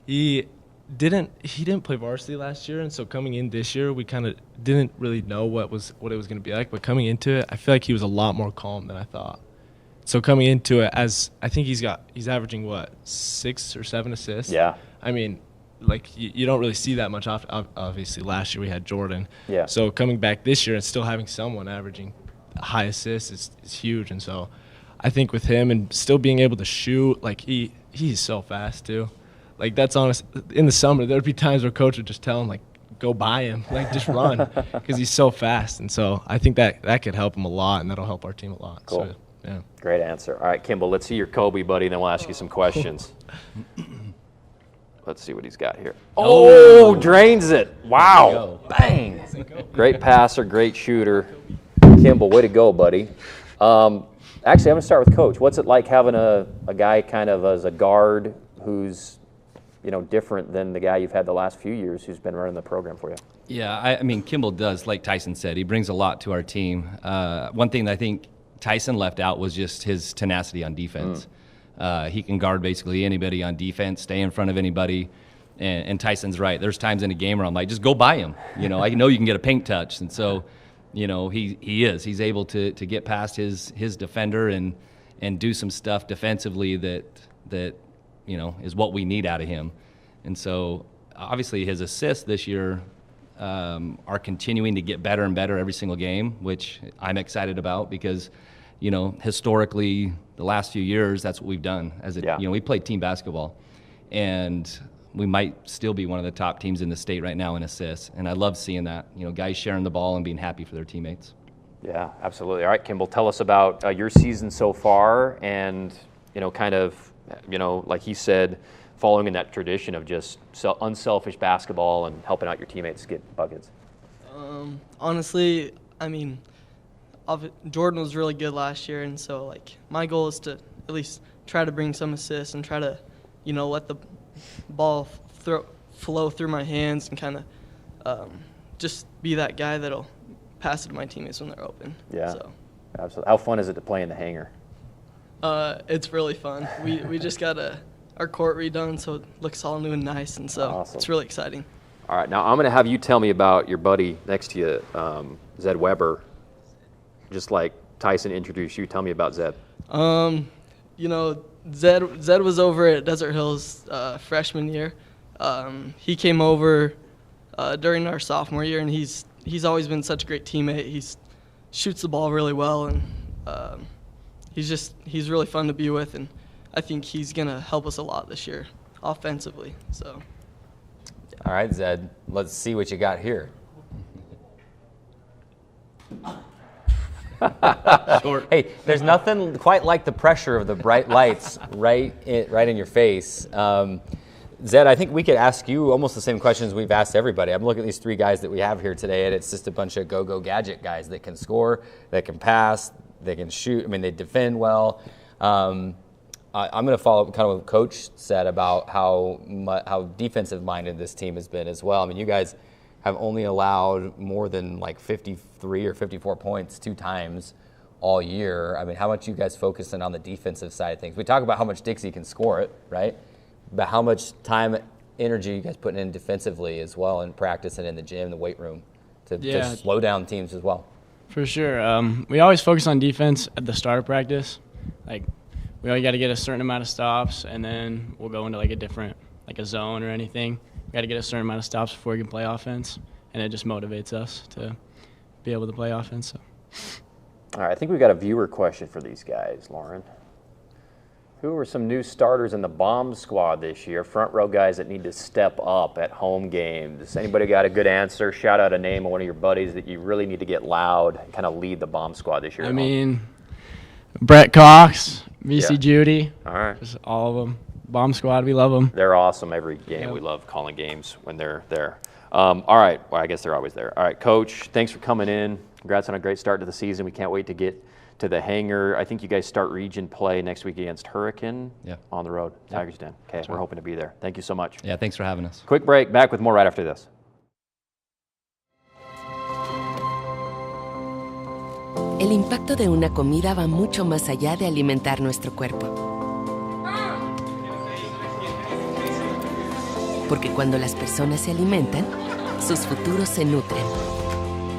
He didn't play varsity last year, and so coming in this year, we kind of didn't really know what it was going to be like. But coming into it, I feel like he was a lot more calm than I thought. So coming into it, as I think he's averaging what, 6 or 7 assists. Yeah. I mean, like you don't really see that much. Obviously, last year we had Jordan. Yeah. So coming back this year and still having someone averaging high assists is huge, and so I think with him and still being able to shoot, like he's so fast too. Like that's honest. In the summer, there'd be times where coach would just tell him like, go by him, like just run, because he's so fast. And so I think that could help him a lot, and that'll help our team a lot. Cool. So, yeah. Great answer. All right, Kimball, let's see your Kobe, buddy, then we'll ask you some questions. Let's see what he's got here. Oh, drains it. Wow. Bang. Great passer, great shooter. Kimball, way to go, buddy. Actually, I'm going to start with Coach. What's it like having a guy kind of as a guard who's, you know, different than the guy you've had the last few years who's been running the program for you? Yeah, I mean, Kimball does, like Tyson said, he brings a lot to our team. One thing that I think Tyson left out was just his tenacity on defense. He can guard basically anybody on defense, stay in front of anybody. And Tyson's right. There's times in a game where I'm like, just go by him. You know, I know you can get a paint touch. And so, you know, he's able to get past his defender and do some stuff defensively that you know is what we need out of him. And so obviously his assists this year are continuing to get better and better every single game, which I'm excited about because, you know, historically the last few years that's what we've done as a you know, we played team basketball, and we might still be one of the top teams in the state right now in assists, and I love seeing that, you know, guys sharing the ball and being happy for their teammates. Yeah, absolutely. All right, Kimball, tell us about your season so far and, you know, kind of, you know, like he said, following in that tradition of just unselfish basketball and helping out your teammates get buckets. Honestly, I mean, Jordan was really good last year, and so, like, my goal is to at least try to bring some assists and try to, you know, let the ball flow through my hands and kind of just be that guy that'll pass it to my teammates when they're open. Yeah, so. Absolutely. How fun is it to play in the hangar? It's really fun. We just got our court redone, so it looks all new and nice, and so It's really exciting. All right, now I'm going to have you tell me about your buddy next to you, Zed Weber. Just like Tyson introduced you, tell me about Zed. You know, Zed was over at Desert Hills freshman year. He came over during our sophomore year, and he's always been such a great teammate. He shoots the ball really well, and he's really fun to be with, and I think he's gonna help us a lot this year offensively. So. All right, Zed, let's see what you got here. Hey, there's nothing quite like the pressure of the bright lights right in your face. Zed, I think we could ask you almost the same questions we've asked everybody. I'm looking at these 3 guys that we have here today, and it's just a bunch of go-go gadget guys that can score, that can pass, they can shoot. I mean, they defend well. I'm going to follow up kind of what Coach said about how defensive-minded this team has been as well. I mean, you guys have only allowed more than like 53 or 54 points 2 times all year. I mean, how much you guys focusing on the defensive side of things? We talk about how much Dixie can score it, right? But how much time, energy you guys putting in defensively as well in practice and in the gym, the weight room? to slow down teams as well. For sure. We always focus on defense at the start of practice. Like, we always got to get a certain amount of stops, and then we'll go into like a zone or anything. We got to get a certain amount of stops before we can play offense, and it just motivates us to be able to play offense. So. All right, I think we've got a viewer question for these guys, Lauren. Who are some new starters in the bomb squad this year? Front row guys that need to step up at home games. Anybody got a good answer? Shout out a name of one of your buddies that you really need to get loud and kind of lead the bomb squad this year. I mean, Brett Cox, VC Judy. All right. Just all of them. Bomb squad, we love them. They're awesome every game. Yep. We love calling games when they're there. All right. Well, I guess they're always there. All right, Coach, thanks for coming in. Congrats on a great start to the season. We can't wait to get to the hangar. I think you guys start region play next week against Hurricane on the road, Tigers Den. Okay, we're hoping to be there. Thank you so much. Yeah, thanks for having us. Quick break, back with more right after this. El impacto de una comida va mucho más allá de alimentar nuestro cuerpo. Porque cuando las personas se alimentan, sus futuros se nutren.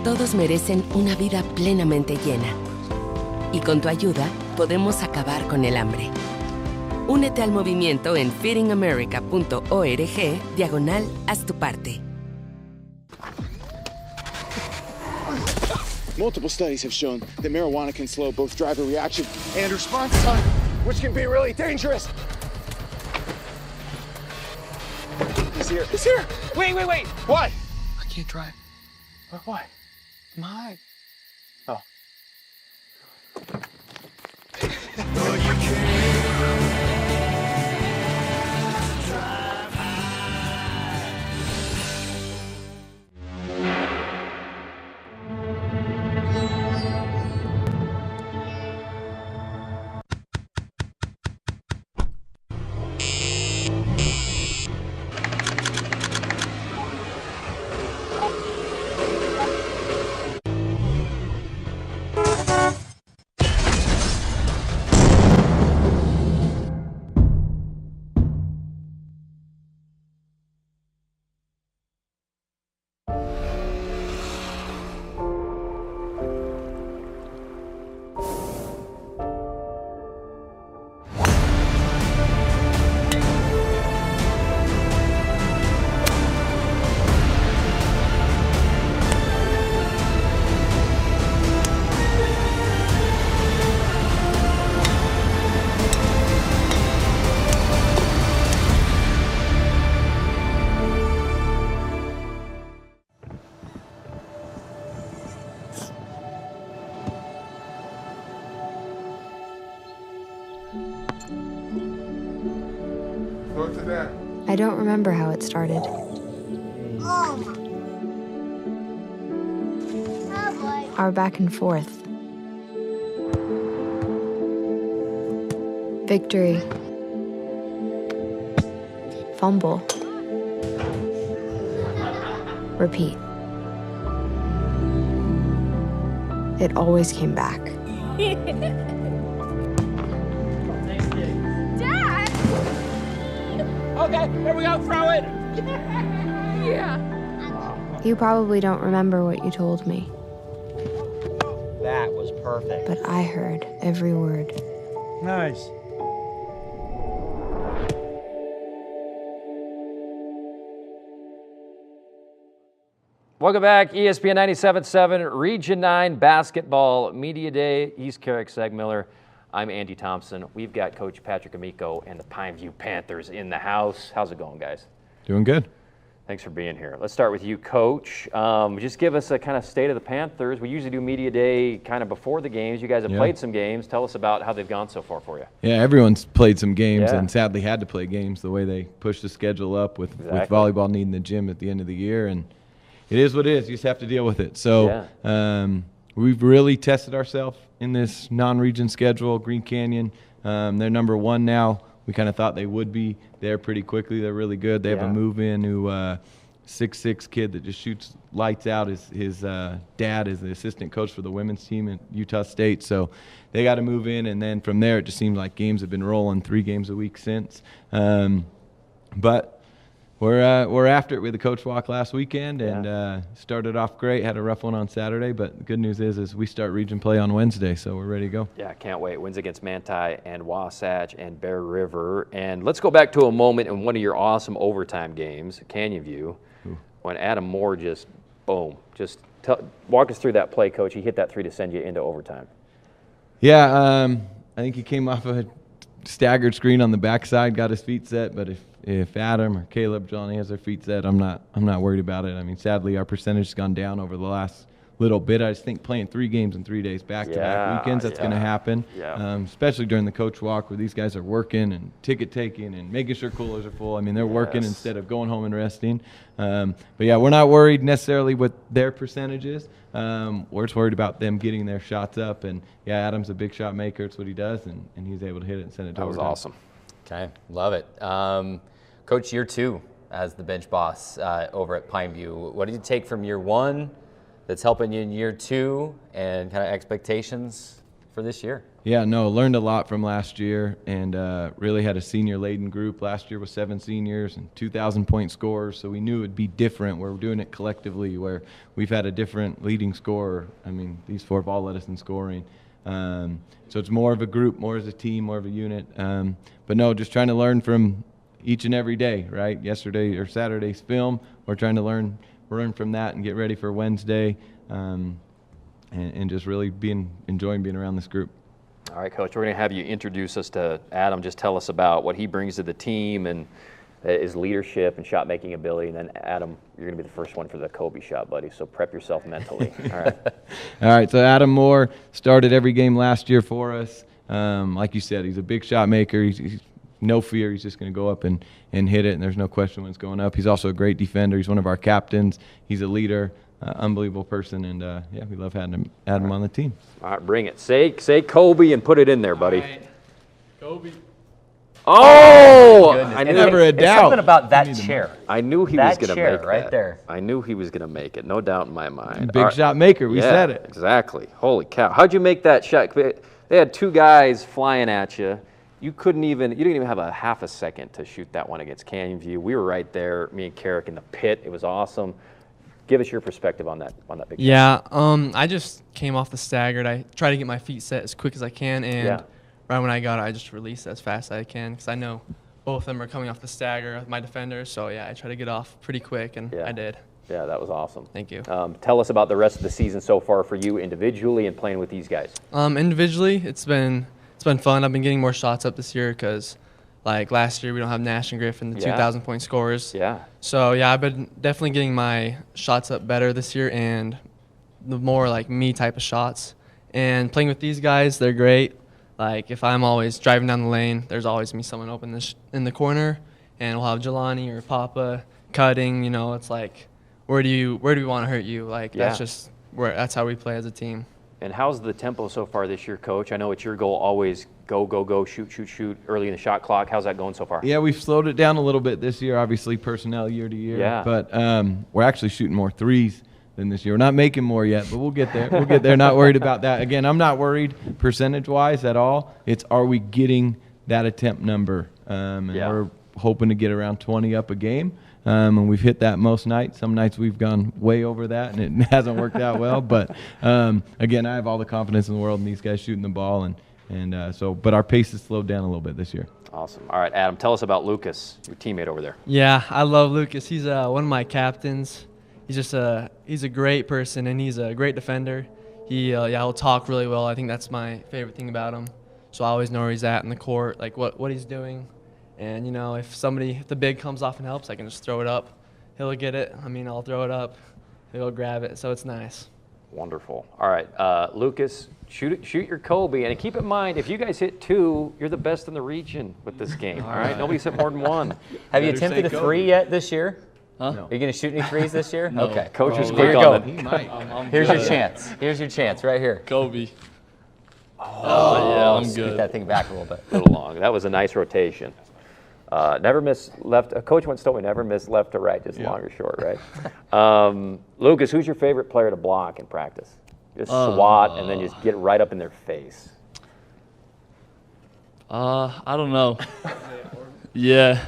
Todos merecen una vida plenamente llena. Y con tu ayuda, podemos acabar con el hambre. Únete al movimiento en feedingamerica.org/haz tu parte. Multiple studies have shown that marijuana can slow both driver reaction and response time, which can be really dangerous. He's here. He's here. Wait. What? I can't drive. Why? I'm high. Oh. I don't remember how it started. Our back and forth. Victory. Fumble. Repeat. It always came back. Dad! Okay, here we go, throw it! Yeah. You probably don't remember what you told me, That was perfect. but I heard every word. Nice. Welcome back, ESPN 97.7 Region 9 Basketball Media Day. He's Carrick Segmiller. I'm Andy Thompson. We've got Coach Patrick Amico and the Pineview Panthers in the house. How's it going, guys? Doing good. Thanks for being here. Let's start with you, Coach. Just give us a kind of state of the Panthers. We usually do Media Day kind of before the games. You guys have played some games. Tell us about how they've gone so far for you. Yeah, everyone's played some games and sadly had to play games the way they pushed the schedule up with volleyball needing the gym at the end of the year. And it is what it is. You just have to deal with it. So we've really tested ourselves in this non-region schedule. Green Canyon, they're number one now. We kind of thought they would be there pretty quickly. They're really good. They have a move-in who 6'6" kid that just shoots lights out. His dad is the assistant coach for the women's team at Utah State. So they got to move in, and then from there it just seemed like games have been rolling 3 games a week since. But we're after it with the coach walk last weekend, and started off great. Had a rough one on Saturday, but the good news is we start region play on Wednesday, so we're ready to go. Yeah, can't wait. Wins against Manti and Wasatch and Bear River. And let's go back to a moment in one of your awesome overtime games, Canyon View, when Adam Moore just, boom, just walk us through that play, Coach. He hit that three to send you into overtime. Yeah, I think he came off a staggered screen on the backside, got his feet set, but if Adam or Caleb, Johnny has their feet set, I'm not worried about it. I mean, sadly, our percentage has gone down over the last little bit. I just think playing 3 games in 3 days back-to-back weekends, that's going to happen, especially during the coach walk where these guys are working and ticket taking and making sure coolers are full. I mean, they're working instead of going home and resting. But yeah, we're not worried necessarily with their percentages. We're just worried about them getting their shots up. And yeah, Adam's a big shot maker. It's what he does, and he's able to hit it and send it to overtime. That was awesome. Okay, love it. Coach, year 2 as the bench boss over at Pineview. What did you take from year 1 that's helping you in year 2, and kind of expectations for this year? Yeah, no, learned a lot from last year, and really had a senior-laden group. Last year was 7 seniors and 2,000-point scorers, so we knew it would be different. We're doing it collectively, where we've had a different leading scorer. I mean, these 4 have all led us in scoring. So it's more of a group, more as a team, more of a unit. But no, just trying to learn from each and every day, right? Yesterday or Saturday's film, we're trying to learn from that and get ready for Wednesday, and just really enjoying being around this group. All right, Coach, we're going to have you introduce us to Adam. Just tell us about what he brings to the team and his leadership and shot-making ability. And then, Adam, you're going to be the first one for the Kobe shot, buddy, so prep yourself mentally. All right. All right, so Adam Moore started every game last year for us. Like you said, he's a big shot maker. He's no fear. He's just going to go up and hit it, and there's no question when it's going up. He's also a great defender. He's one of our captains. He's a leader, unbelievable person, and yeah, we love having him on the team. All right, bring it. Say Kobe and put it in there, buddy. Right. Kobe. Oh! I never a doubt. Something about that chair. I knew he was going to make that. Right there. I knew he was going to make it. No doubt in my mind. Big shot maker. We said it. Exactly. Holy cow! How'd you make that shot? They had 2 guys flying at you. You didn't even have a half a second to shoot that one against Canyon View. We were right there, me and Carrick in the pit. It was awesome. Give us your perspective on that big shot. I just came off the staggered. I tried to get my feet set as quick as I can, and right when I got it, I just released as fast as I can because I know both of them are coming off the stagger, my defenders. So yeah, I tried to get off pretty quick, and I did. Yeah, that was awesome. Thank you. Tell us about the rest of the season so far for you individually and playing with these guys. Individually, it's been fun. I've been getting more shots up this year because, like last year, we don't have Nash and Griffin, the 2,000-point scorers. Yeah. So yeah, I've been definitely getting my shots up better this year and the more like me type of shots. And playing with these guys, they're great. Like if I'm always driving down the lane, there's always me someone open in the corner, and we'll have Jelani or Papa cutting. You know, it's like where do we want to hurt you? Like that's how we play as a team. And how's the tempo so far this year, Coach? I know it's your goal always go, shoot early in the shot clock. How's that going so far? Yeah, we've slowed it down a little bit this year, obviously personnel year to year. Yeah. But we're actually shooting more threes than this year. We're not making more yet, but we'll get there. We'll get there. Not worried about that. Again, I'm not worried percentage-wise at all. It's are we getting that attempt number? And we're hoping to get around 20 up a game. And we've hit that most nights. Some nights we've gone way over that, and it hasn't worked out well. But, again, I have all the confidence in the world in these guys shooting the ball. But our pace has slowed down a little bit this year. Awesome. All right, Adam, tell us about Lucas, your teammate over there. Yeah, I love Lucas. He's one of my captains. He's a great person, and he's a great defender. He'll talk really well. I think that's my favorite thing about him. So I always know where he's at in the court, like what he's doing. And, you know, if the big comes off and helps, I can just throw it up. He'll get it. I mean, I'll throw it up. He'll grab it. So it's nice. Wonderful. All right, Lucas, shoot your Kobe. And keep in mind, if you guys hit 2, you're the best in the region with this game. All right? Nobody's hit more than 1. Have you attempted a 3 yet this year? Huh? No. Are you going to shoot any 3s this year? No. Okay. Coach is Here quick you on go. it. He might. Here's your chance. Here's your chance right here. Kobe. Oh, yeah, I'm scoot good. that thing back a little bit. A little long. That was a nice rotation. Never miss left. Coach once told me never miss left to right, just long or short, right? Lucas, who's your favorite player to block in practice? Just swat and then just get right up in their face. I don't know. Yeah,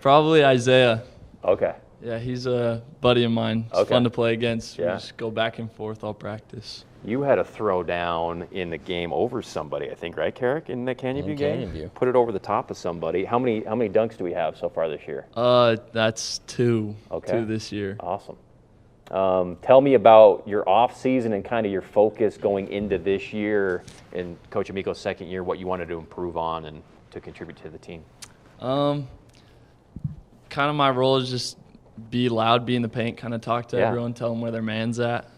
probably Isaiah. Okay. Yeah, he's a buddy of mine. It's fun to play against. Yeah. We just go back and forth all practice. You had a throw down in the game over somebody, I think, right, Carrick, in the Canyon View game? Canyon View. Put it over the top of somebody. How many dunks do we have so far this year? That's 2. Okay. 2 this year. Awesome. Tell me about your off season and kind of your focus going into this year in Coach Amico's second year, what you wanted to improve on and to contribute to the team. Kind of my role is just be loud, be in the paint, kind of talk to everyone, tell them where their man's at.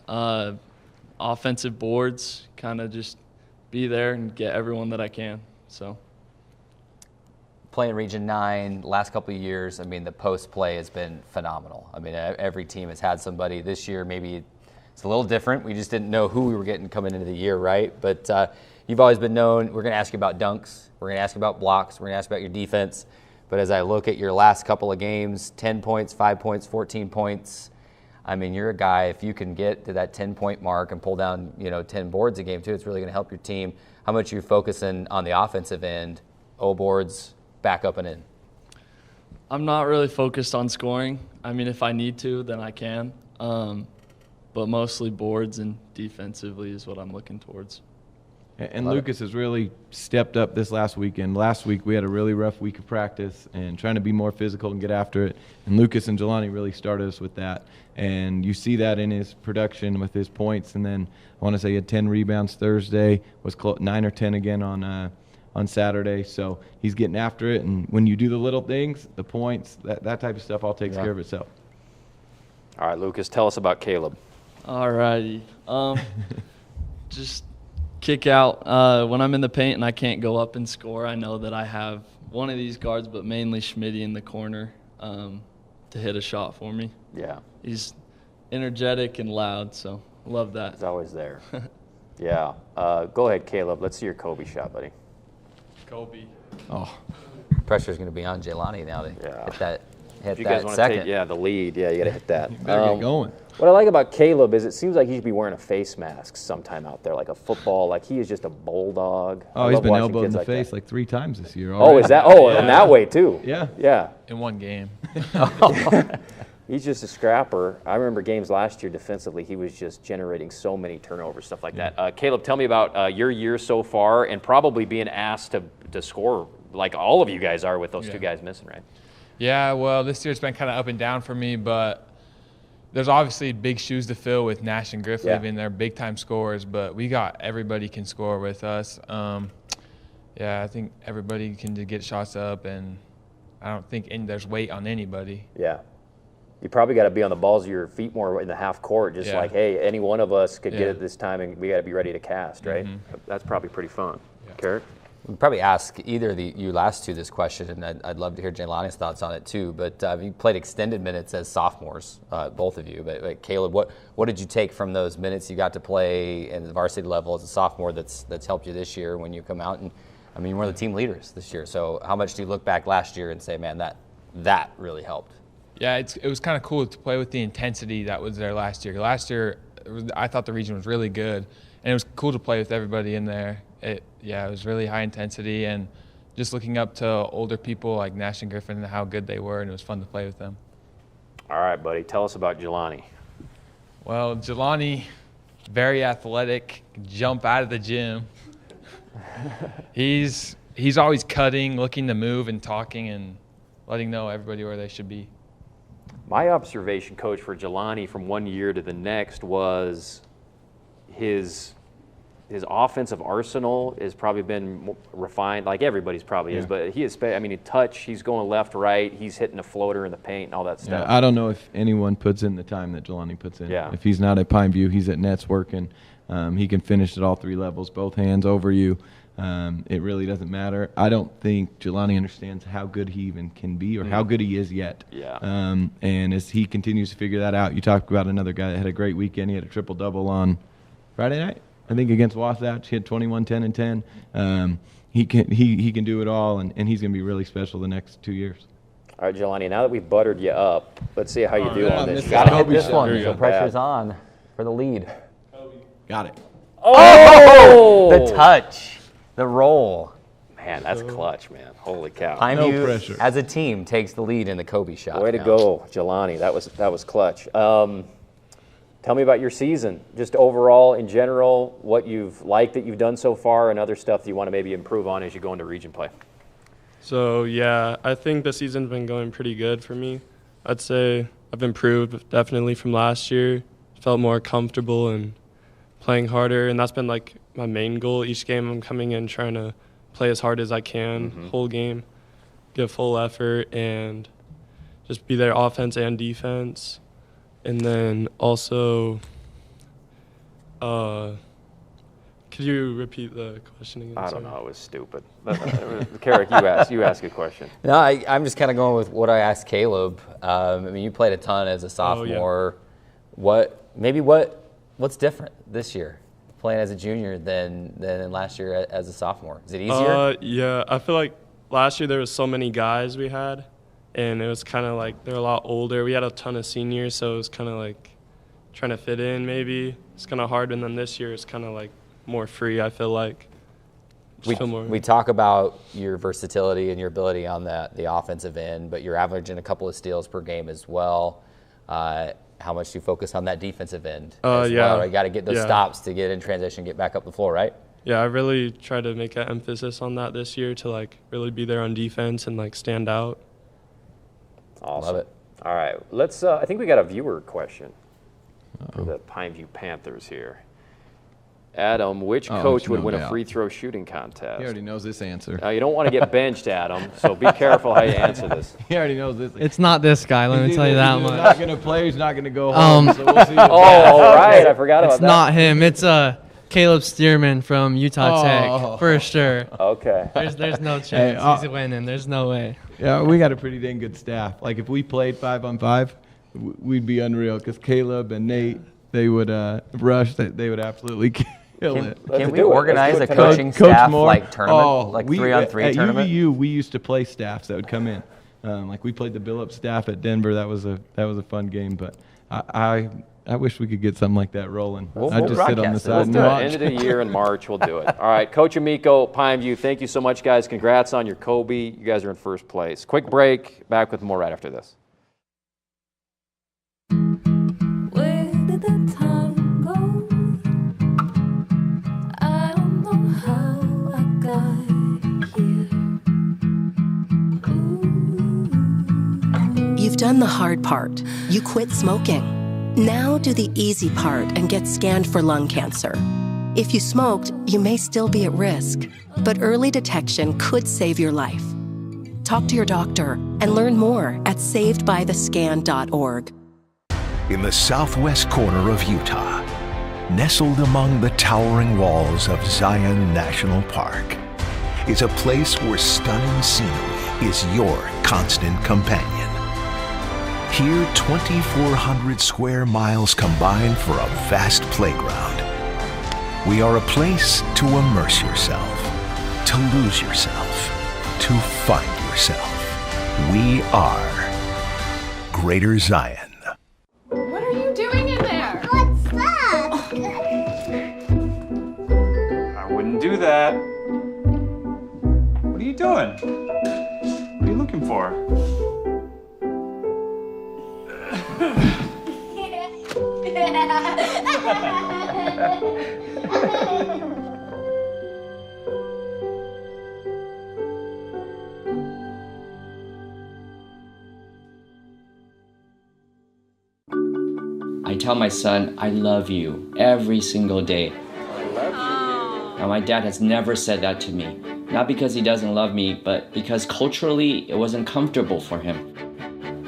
Offensive boards, kind of just be there and get everyone that I can. So playing Region 9 last couple of years, I mean, the post play has been phenomenal. I mean, every team has had somebody. This year maybe it's a little different. We just didn't know who we were getting coming into the year, right? But you've always been known. We're going to ask you about dunks. We're going to ask you about blocks. We're going to ask you about your defense. But as I look at your last couple of games, 10 points, 5 points, 14 points, I mean, you're a guy, if you can get to that 10-point mark and pull down, 10 boards a game too, it's really going to help your team. How much are you focusing on the offensive end, O boards, back up and in? I'm not really focused on scoring. I mean, if I need to, then I can. But mostly boards and defensively is what I'm looking towards. And Lucas has really stepped up this last weekend. Last week we had a really rough week of practice and trying to be more physical and get after it. And Lucas and Jelani really started us with that. And you see that in his production with his points. And then I want to say he had 10 rebounds Thursday, was 9 or 10 again on Saturday. So he's getting after it. And when you do the little things, the points, that type of stuff all takes care of itself. All right, Lucas, tell us about Caleb. All righty. Just kick out. When I'm in the paint and I can't go up and score, I know that I have one of these guards, but mainly Schmitty in the corner to hit a shot for me. Yeah. He's energetic and loud, so love that. He's always there. Yeah. Go ahead, Caleb. Let's see your Kobe shot, buddy. Kobe. Oh. Pressure's going to be on Jelani now to hit that. Hit If you that guys want to second. take the lead, you got to hit that. You better get going. What I like about Caleb is it seems like he should be wearing a face mask sometime out there, like a football. Like he is just a bulldog. Oh, he's been elbowed in the face like 3 times this year. Oh, is that? Oh, in that way too. Yeah. Yeah. In one game. He's just a scrapper. I remember games last year defensively, he was just generating so many turnovers, stuff like that. Caleb, tell me about your year so far and probably being asked to score like all of you guys are with those 2 guys missing, right? Yeah, well, this year's been kind of up and down for me, but there's obviously big shoes to fill with Nash and Griffley being their big-time scorers, but we got everybody can score with us. I think everybody can get shots up, and I don't think there's weight on anybody. Yeah. You probably got to be on the balls of your feet more in the half court, just like, hey, any one of us could get it this time, and we got to be ready to cast, right? That's probably pretty fun. Carrick? We'd probably ask either of you last two this question, and I'd love to hear Jelani's thoughts on it too. But you played extended minutes as sophomores, both of you. But Caleb, what did you take from those minutes you got to play in the varsity level as a sophomore that's helped you this year when you come out? And I mean, you're one of the team leaders this year. So how much do you look back last year and say, man, that really helped? Yeah, it was kind of cool to play with the intensity that was there last year. Last year, I thought the region was really good, and it was cool to play with everybody in there. It was really high intensity, and just looking up to older people like Nash and Griffin and how good they were, and it was fun to play with them. All right, buddy. Tell us about Jelani. Well, Jelani, very athletic, jump out of the gym. He's always cutting, looking to move and talking and letting know everybody where they should be. My observation, Coach, for Jelani from one year to the next was his offensive arsenal has probably been refined, like everybody's probably is, but he is, touch, he's going left, right, he's hitting a floater in the paint and all that stuff. I don't know if anyone puts in the time that Jelani puts in. Yeah. If he's not at Pine View, he's at Nets working. He can finish at all 3 levels, both hands over you. It really doesn't matter. I don't think Jelani understands how good he even can be or how good he is yet. Yeah. And as he continues to figure that out, you talk about another guy that had a great weekend. He had a triple-double on Friday night, I think, against Wasatch. He had 21, 10, and 10. He can do it all, and he's going to be really special the next 2 years. All right, Jelani, now that we've buttered you up, let's see how you do on this. You got to hit this one, so pressure's on for the lead. Got it. Oh! The touch. The roll. Man, that's clutch, man. Holy cow. Pineview, pressure. as a team, takes the lead in the Kobe shot. Way to now. go, Jelani. That was clutch. Tell me about your season, just overall, in general, what you've liked that you've done so far, and other stuff that you want to maybe improve on as you go into region play. So, yeah, I think the season's been going pretty good for me. I'd say I've improved definitely from last year. Felt more comfortable and playing harder, and that's been like my main goal. Each game I'm coming in trying to play as hard as I can, whole game, give full effort, and just be there offense and defense. And then also, could you repeat the question again? I don't know. It was stupid. Carrick, you ask a question. No, I'm just kind of going with what I asked Caleb. I mean, you played a ton as a sophomore. What's different this year, playing as a junior than last year as a sophomore? Is it easier? Yeah, I feel like last year there was so many guys we had, and it was kind of like they're a lot older. We had a ton of seniors, so it was kind of like trying to fit in maybe. It's kind of hard, and then this year it's kind of like more free, I feel like. We talk about your versatility and your ability on the offensive end, but you're averaging a couple of steals per game as well. How much do you focus on that defensive end as well? You got to get those stops to get in transition, get back up the floor, right? Yeah, I really try to make an emphasis on that this year to like really be there on defense and like stand out. Awesome. Love it. All right, let's. I think we got a viewer question for the Pineview Panthers here. Adam, which coach would win a free throw shooting contest? He already knows this answer. You don't want to get benched, Adam, so be careful how you answer this. He already knows this. It's not this guy, let me tell you that much. He's not going to play, he's not going to go home, so we'll see. All right, I forgot about that. It's not him, it's Caleb Stearman from Utah Tech, for sure. Okay. There's no chance he's winning, there's no way. Yeah, we got a pretty dang good staff. Like, if we played 5-on-5, we'd be unreal, because Caleb and Nate, they would rush, they would absolutely kill it. Can we organize a coaching staff like tournament, like 3-on-3 tournament? At UVU, we used to play staffs that would come in. Like, we played the Billups staff at Denver. That was a fun game, but I wish we could get something like that rolling. I'd just sit on the side and watch. End of the year in March, we'll do it. All right, Coach Amico, Pineview, thank you so much, guys. Congrats on your Kobe. You guys are in first place. Quick break. Back with more right after this. Where did the time go? I don't know how I got here. You've done the hard part. You quit smoking. Now do the easy part and get scanned for lung cancer. If you smoked, you may still be at risk, but early detection could save your life. Talk to your doctor and learn more at savedbythescan.org. In the southwest corner of Utah, nestled among the towering walls of Zion National Park, is a place where stunning scenery is your constant companion. Here, 2,400 square miles combine for a vast playground. We are a place to immerse yourself, to lose yourself, to find yourself. We are Greater Zion. What are you doing in there? What's that? I wouldn't do that. What are you doing? What are you looking for? I tell my son, I love you every single day. Now, my dad has never said that to me. Not because he doesn't love me, but because culturally it wasn't comfortable for him.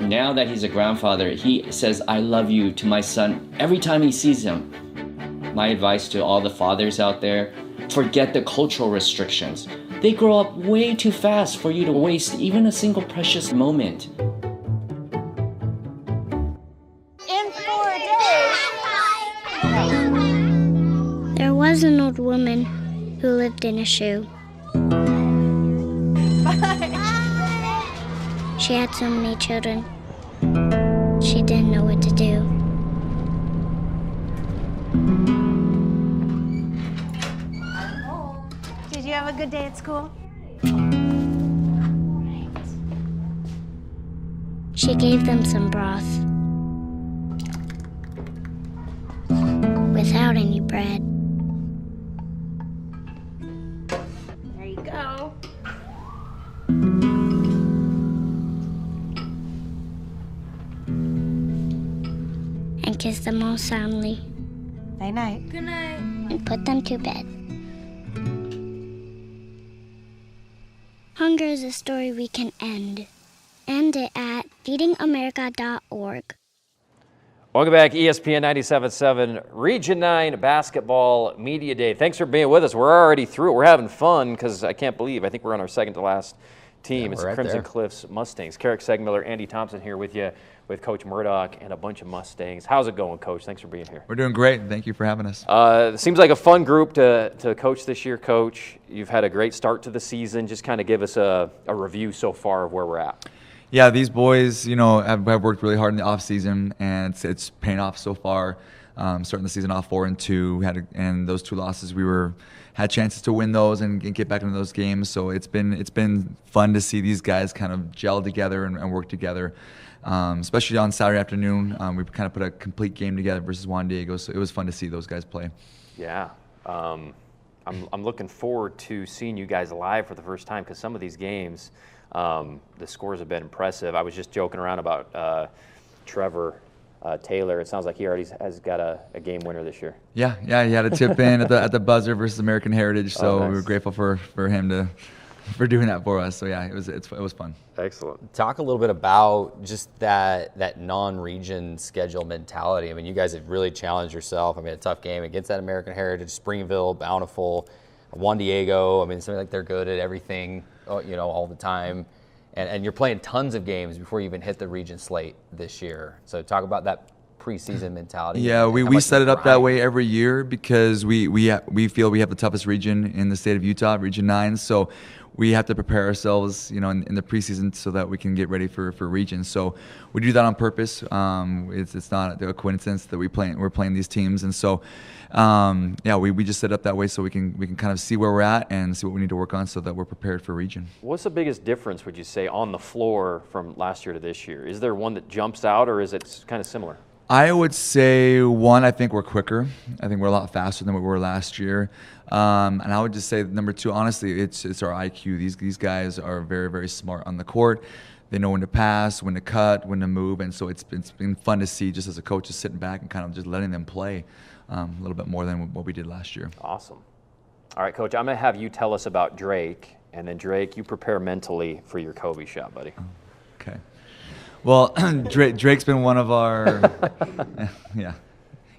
Now that he's a grandfather, he says, I love you to my son every time he sees him. My advice to all the fathers out there, forget the cultural restrictions. They grow up way too fast for you to waste even a single precious moment. In 4 days. There was an old woman who lived in a shoe. She had so many children. She didn't know what to do. Did you have a good day at school? She gave them some broth without any bread. There you go. And kissed them all soundly. Night night. Good night. And put them to bed. Hunger is a story we can end. End it at feedingamerica.org. Welcome back, ESPN 97.7 Region 9 Basketball Media Day. Thanks for being with us. We're already through it. We're having fun because I can't believe, I think we're on our second to last team. Yeah, it's we're the right Crimson there. Cliffs Mustangs. Carrick Segmiller, Andy Thompson here with you, with Coach Murdoch and a bunch of Mustangs. How's it going, Coach? Thanks for being here. We're doing great. Thank you for having us. It seems like a fun group to coach this year, Coach. You've had a great start to the season. Just kind of give us a review so far of where we're at. Yeah, these boys, have worked really hard in the off season, and it's paying off so far. Starting the season off 4-2, and those 2 losses had chances to win those and get back into those games. So it's been fun to see these guys kind of gel together and work together. Especially on Saturday afternoon, we kind of put a complete game together versus Juan Diego. So it was fun to see those guys play. Yeah. I'm looking forward to seeing you guys live for the first time because some of these games, the scores have been impressive. I was just joking around about Trevor Taylor. It sounds like he already has got a game winner this year. Yeah, he had a tip in at the buzzer versus American Heritage. So nice. we were grateful for him for doing that for us. So yeah, it was fun. Excellent. Talk a little bit about just that non-region schedule mentality. I mean, you guys have really challenged yourself. I mean, a tough game against that American Heritage, Springville, Bountiful, Juan Diego. I mean, it's something like they're good at everything, all the time. And you're playing tons of games before you even hit the region slate this year. So talk about that preseason mentality. Yeah, and how we much set you it up that grind. way every year because we feel we have the toughest region in the state of Utah, Region 9. So we have to prepare ourselves, in the preseason so that we can get ready for regions. So we do that on purpose. It's not a coincidence that we're playing these teams, and so we just set it up that way so we can kind of see where we're at and see what we need to work on so that we're prepared for region. What's the biggest difference, would you say, on the floor from last year to this year? Is there one that jumps out, or is it kind of similar? I would say, one, I think we're quicker. I think we're a lot faster than we were last year. And I would just say, number 2, honestly, it's our IQ. These guys are very, very smart on the court. They know when to pass, when to cut, when to move. And so it's been fun to see, just as a coach, just sitting back and kind of just letting them play a little bit more than what we did last year. Awesome. All right, Coach, I'm going to have you tell us about Drake. And then, Drake, you prepare mentally for your Kobe shot, buddy. Okay. Well, Drake's been one of our,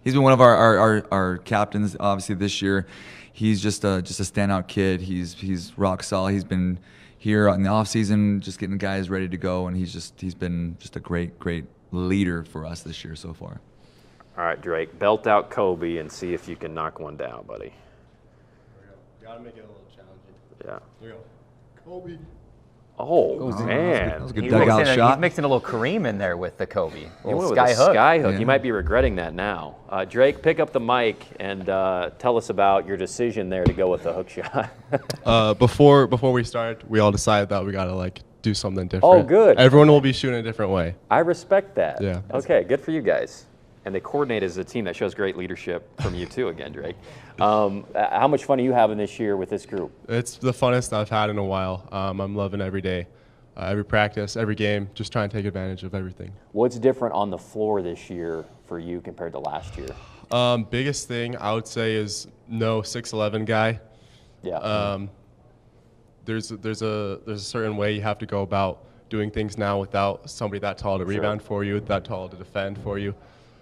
he's been one of our captains. Obviously, this year, he's just a standout kid. He's rock solid. He's been here in the off season, just getting guys ready to go, and he's been just a great leader for us this year so far. All right, Drake, belt out Kobe and see if you can knock one down, buddy. Here we go. Gotta make it a little challenging. Yeah. Here we go. Kobe. Oh, man. That was a good dugout shot. He's mixing a little Kareem in there with the Kobe. You went with a sky hook. You might be regretting that now. Drake, pick up the mic and tell us about your decision there to go with the hook shot. Before we started, we all decided that we gotta do something different. Oh, good. Everyone will be shooting a different way. I respect that. Yeah. Okay, good for you guys. And they coordinate as a team. That shows great leadership from you too, again, Drake. How much fun are you having this year with this group? It's the funnest I've had in a while. I'm loving every day, every practice, every game, just trying to take advantage of everything. What's different on the floor this year for you compared to last year? Biggest thing I would say is no 6'11" guy. Yeah. There's a certain way you have to go about doing things now without somebody that tall to rebound for you, that tall to defend for you.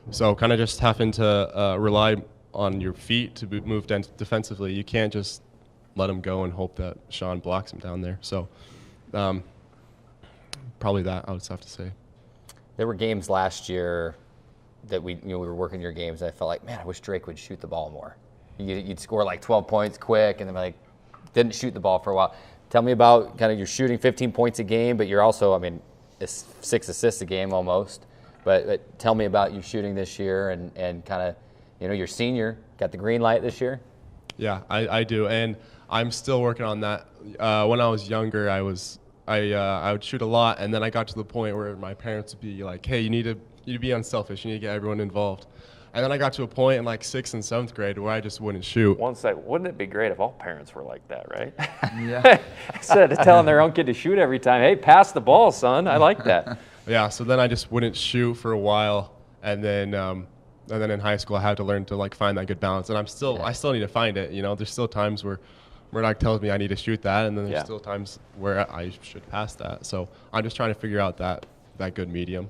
So kind of just having to rely on your feet to move defensively. You can't just let him go and hope that Sean blocks him down there. So probably that I would have to say. There were games last year that we were working your games, and I felt like, man, I wish Drake would shoot the ball more. You'd score 12 points quick, and then didn't shoot the ball for a while. Tell me about kind of you're shooting 15 points a game, but you're also, 6 assists a game almost. But tell me about you shooting this year and kind of, you're senior, got the green light this year? Yeah, I do, and I'm still working on that. When I was younger, I I would shoot a lot, and then I got to the point where my parents would be like, hey, you need to be unselfish. You need to get everyone involved. And then I got to a point in like 6th and 7th grade where I just wouldn't shoot. Wouldn't it be great if all parents were like that, right? Yeah. Instead of telling their own kid to shoot every time, hey, pass the ball, son. I like that. Yeah, so then I just wouldn't shoot for a while, and then in high school I had to learn to like find that good balance. And I still need to find it. You know, there's still times where Murdoch tells me I need to shoot that, and then there's still times where I should pass that. So I'm just trying to figure out that good medium.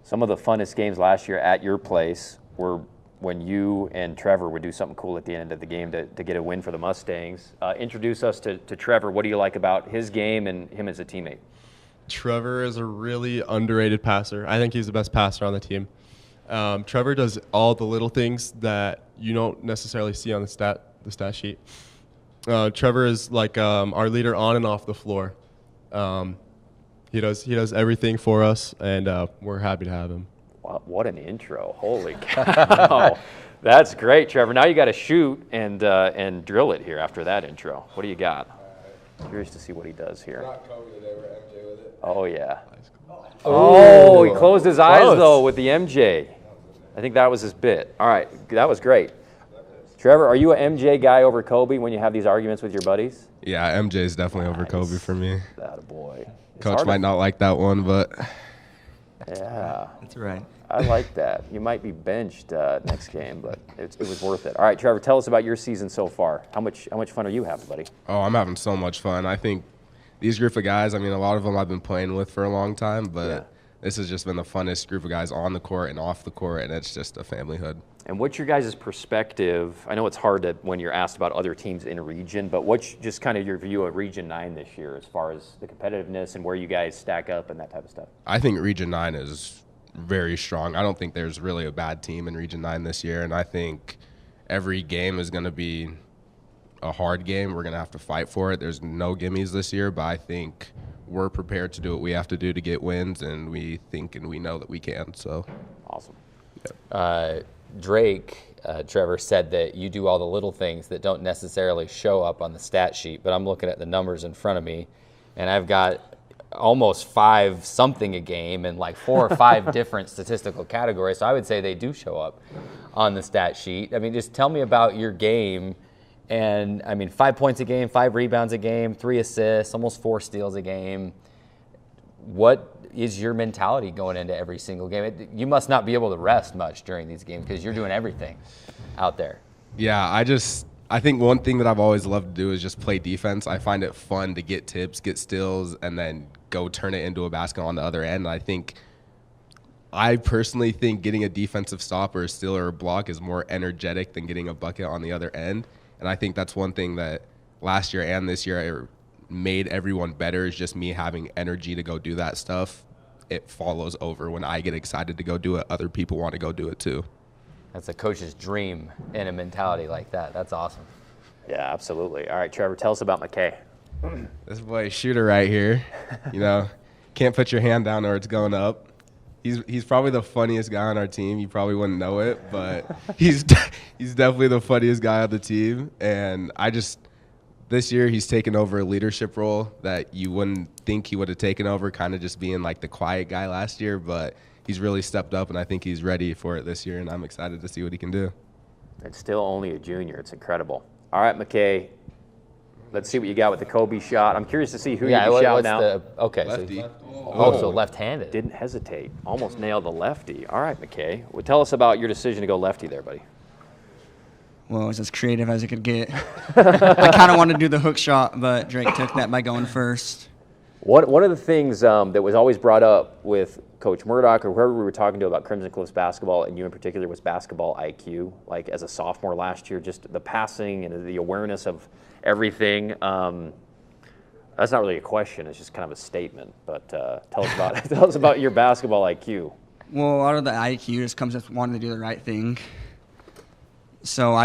Some of the funnest games last year at your place were when you and Trevor would do something cool at the end of the game to get a win for the Mustangs. Introduce us to Trevor. What do you like about his game and him as a teammate? Trevor is a really underrated passer. I think he's the best passer on the team. Trevor does all the little things that you don't necessarily see on the stat sheet. Trevor is like our leader on and off the floor. He does everything for us, and we're happy to have him. Wow, what an intro! Holy cow, that's great, Trevor. Now you got to shoot and drill it here after that intro. What do you got? Curious to see what he does here. Oh yeah. Oh, he closed his eyes though with the MJ. I think that was his bit. All right, that was great. Trevor, are you an MJ guy over Kobe when you have these arguments with your buddies? Yeah, MJ is definitely over Kobe for me. That boy. Coach might not like that one, but yeah, that's right. I like that. You might be benched next game, but it was worth it. All right, Trevor, tell us about your season so far. How much fun are you having, buddy? Oh, I'm having so much fun. I think these group of guys, I mean, a lot of them I've been playing with for a long time, but this has just been the funnest group of guys on the court and off the court, and it's just a familyhood. And what's your guys' perspective? I know it's hard to when you're asked about other teams in a region, but what's just kind of your view of Region 9 this year as far as the competitiveness and where you guys stack up and that type of stuff? I think Region 9 is very strong. I don't think there's really a bad team in Region 9 this year, and I think every game is going to be a hard game. We're going to have to fight for it. There's no gimmies this year, but I think we're prepared to do what we have to do to get wins, and we think and we know that we can. So awesome. Yep. Drake, Trevor, said that you do all the little things that don't necessarily show up on the stat sheet, but I'm looking at the numbers in front of me, and I've got almost 5 something a game and like 4 or 5 different statistical categories. So I would say they do show up on the stat sheet. I mean, just tell me about your game. And I mean, 5 points a game, 5 rebounds a game, 3 assists, almost 4 steals a game. What is your mentality going into every single game? You must not be able to rest much during these games because you're doing everything out there. Yeah, I think one thing that I've always loved to do is just play defense. I find it fun to get tips, get steals, and then go turn it into a basket on the other end. I personally think getting a defensive stop or a steal or a block is more energetic than getting a bucket on the other end. And I think that's one thing that last year and this year made everyone better is just me having energy to go do that stuff. It follows over. When I get excited to go do it, other people want to go do it too. That's a coach's dream in a mentality like that. That's awesome. Yeah, absolutely. All right, Trevor, tell us about McKay. This boy, shooter right here. You know, can't put your hand down or it's going up. He's probably the funniest guy on our team. You probably wouldn't know it, but he's definitely the funniest guy on the team. And this year he's taken over a leadership role that you wouldn't think he would have taken over, kind of just being like the quiet guy last year, but he's really stepped up, and I think he's ready for it this year, and I'm excited to see what he can do. It's still only a junior. It's incredible. All right, McKay, let's see what you got with the Kobe shot. I'm curious to see who you shout now. Lefty. So left-handed. Didn't hesitate. Almost nailed the lefty. All right, McKay. Well, tell us about your decision to go lefty there, buddy. Well, it was as creative as it could get. I kind of wanted to do the hook shot, but Drake took that by going first. One of the things that was always brought up with Coach Murdoch or whoever we were talking to about Crimson Cliffs basketball, and you in particular, was basketball IQ. Like as a sophomore last year, just the passing and the awareness of everything. That's not really a question; it's just kind of a statement. But tell us about your basketball IQ. Well, a lot of the IQ just comes with wanting to do the right thing. So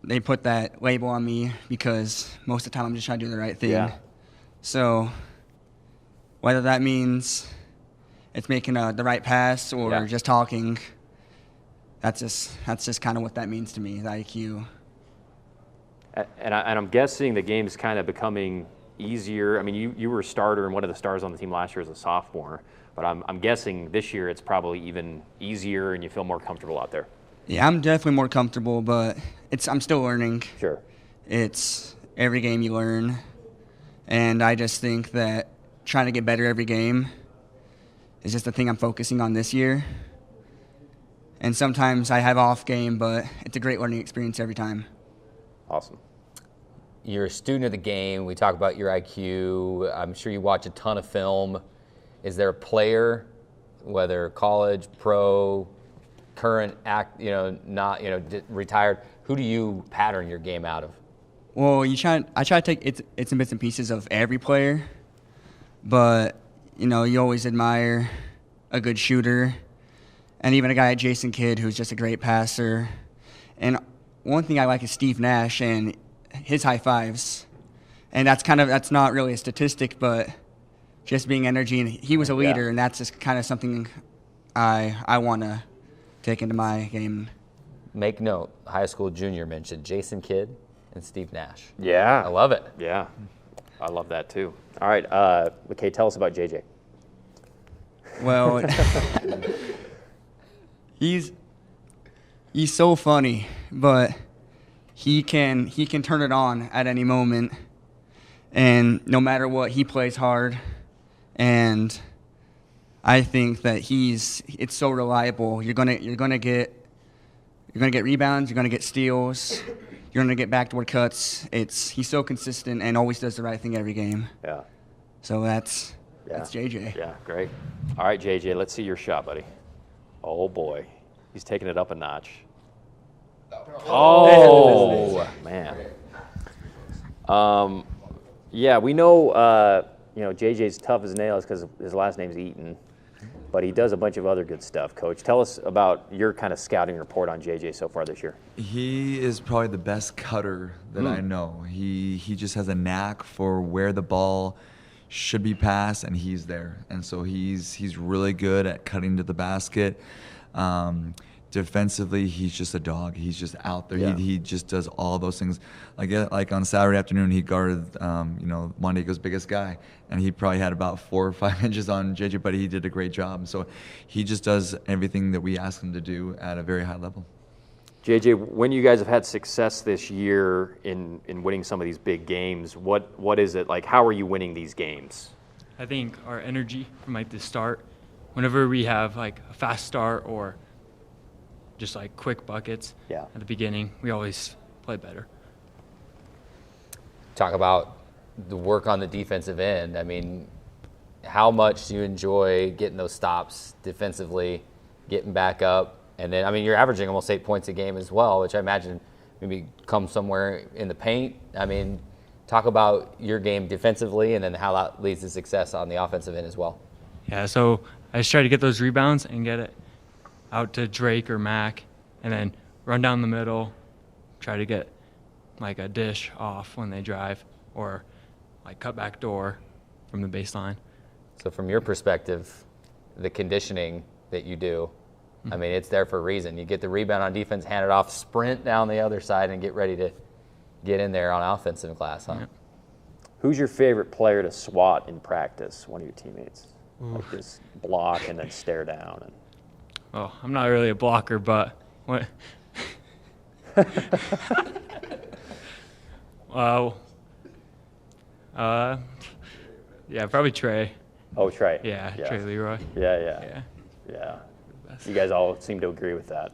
they put that label on me because most of the time I'm just trying to do the right thing. Yeah. So whether that means it's making the right pass or just talking, that's just kind of what that means to me, the IQ. And I'm guessing the game is kind of becoming easier? I mean, you were a starter and one of the stars on the team last year as a sophomore, but I'm guessing this year it's probably even easier and you feel more comfortable out there. Yeah, I'm definitely more comfortable, but I'm still learning. Sure. It's every game you learn, and I just think that trying to get better every game is just the thing I'm focusing on this year. And sometimes I have off game, but it's a great learning experience every time. Awesome. You're a student of the game. We talk about your IQ. I'm sure you watch a ton of film. Is there a player, whether college, pro, current, retired, who do you pattern your game out of? Well, I try to take it's and bits and pieces of every player, but you always admire a good shooter, and even a guy like Jason Kidd, who's just a great passer. And one thing I like is Steve Nash and his high fives, and that's not really a statistic, but just being energy. And he was a leader, and that's just kind of something I want to take into my game. Make note: high school junior mentioned Jason Kidd and Steve Nash. Yeah. I love it. Yeah. I love that too. All right, McKay, tell us about JJ. Well, he's so funny, but he can turn it on at any moment, and no matter what, he plays hard, and I think that it's so reliable. You're gonna get rebounds, you're gonna get steals, you're gonna get backdoor cuts. He's so consistent and always does the right thing every game. Yeah. So that's JJ. Yeah, great. All right, JJ, let's see your shot, buddy. Oh boy, he's taking it up a notch. Oh man. Yeah, we know JJ's tough as nails because his last name's Eaton, but he does a bunch of other good stuff. Coach, tell us about your kind of scouting report on JJ so far this year. He is probably the best cutter that I know. He just has a knack for where the ball should be passed, and he's there. And so he's really good at cutting to the basket. Defensively, he's just a dog. He's just out there. Yeah. He just does all those things. Like on Saturday afternoon, he guarded Juan Diego's biggest guy, and he probably had about 4 or 5 inches on JJ, but he did a great job. So he just does everything that we ask him to do at a very high level. JJ, when you guys have had success this year in winning some of these big games, what is it like? How are you winning these games? I think our energy from the start, whenever we have a fast start or just quick buckets at the beginning, we always play better. Talk about the work on the defensive end. I mean, how much do you enjoy getting those stops defensively, getting back up? And then, you're averaging almost 8 points a game as well, which I imagine maybe comes somewhere in the paint. Talk about your game defensively and then how that leads to success on the offensive end as well. Yeah, so I just try to get those rebounds and get it out to Drake or Mac, and then run down the middle, try to get a dish off when they drive, or cut back door from the baseline. So from your perspective, the conditioning that you do, it's there for a reason. You get the rebound on defense, hand it off, sprint down the other side, and get ready to get in there on offensive glass, huh? Yeah. Who's your favorite player to swat in practice, one of your teammates? Just block and then stare down. And Oh, I'm not really a blocker, but what? Yeah, probably Trey. Oh, Trey. Yeah, Trey Leroy. Yeah. You guys all seem to agree with that.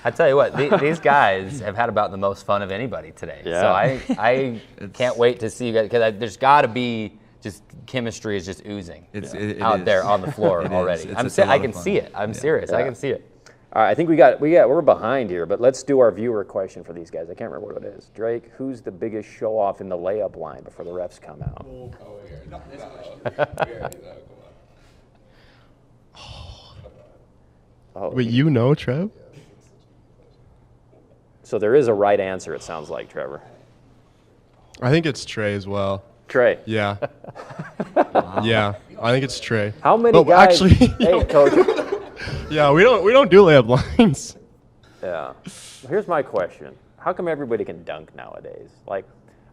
I tell you what, these guys have had about the most fun of anybody today. Yeah. So I can't wait to see you guys, because there's got to be just chemistry is just oozing out there on the floor already. I can see it. I'm serious. I can see it. All right, I think we're behind here, but let's do our viewer question for these guys. I can't remember what it is. Drake, who's the biggest show off in the layup line before the refs come out? Wait, Trev? So there is a right answer, it sounds like, Trevor. I think it's Trey as well. Trey? Yeah. Yeah, I think it's Trey. How many guys? Actually, hey, Coach. Yeah, we don't do layup lines. Yeah. Here's my question. How come everybody can dunk nowadays?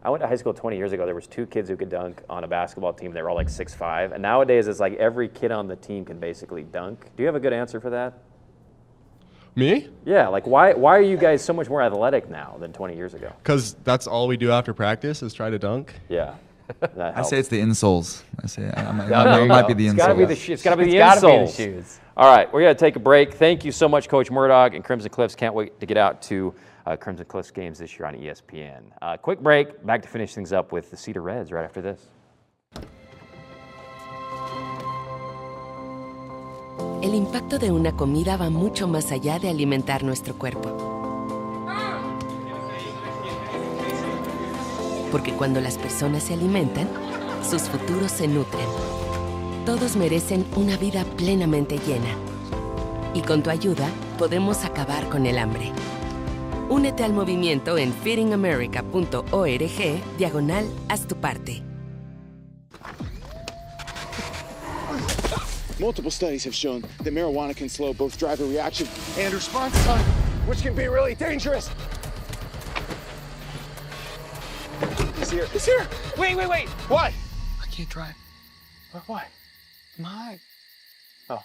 I went to high school 20 years ago. There was 2 kids who could dunk on a basketball team. They were all like 6'5". And nowadays, it's like every kid on the team can basically dunk. Do you have a good answer for that? Me? Yeah, like why are you guys so much more athletic now than 20 years ago? Because that's all we do after practice is try to dunk. Yeah. I say it's the insoles. I say it No, might be the insoles. It's got to be the shoes. It's got to be the insoles. All right, we're going to take a break. Thank you so much, Coach Murdoch and Crimson Cliffs. Can't wait to get out to Crimson Cliffs games this year on ESPN. Quick break. Back to finish things up with the Cedar Reds right after this. El impacto de una comida va mucho más allá de alimentar nuestro cuerpo. Porque cuando las personas se alimentan, sus futuros se nutren. Todos merecen una vida plenamente llena. Y con tu ayuda, podemos acabar con el hambre. Únete al movimiento en feedingamerica.org/haz tu parte. Multiple studies have shown that marijuana can slow both driver reaction and response time, which can be really dangerous. He's here. He's here. Wait. What? I can't drive. Why? My. Oh.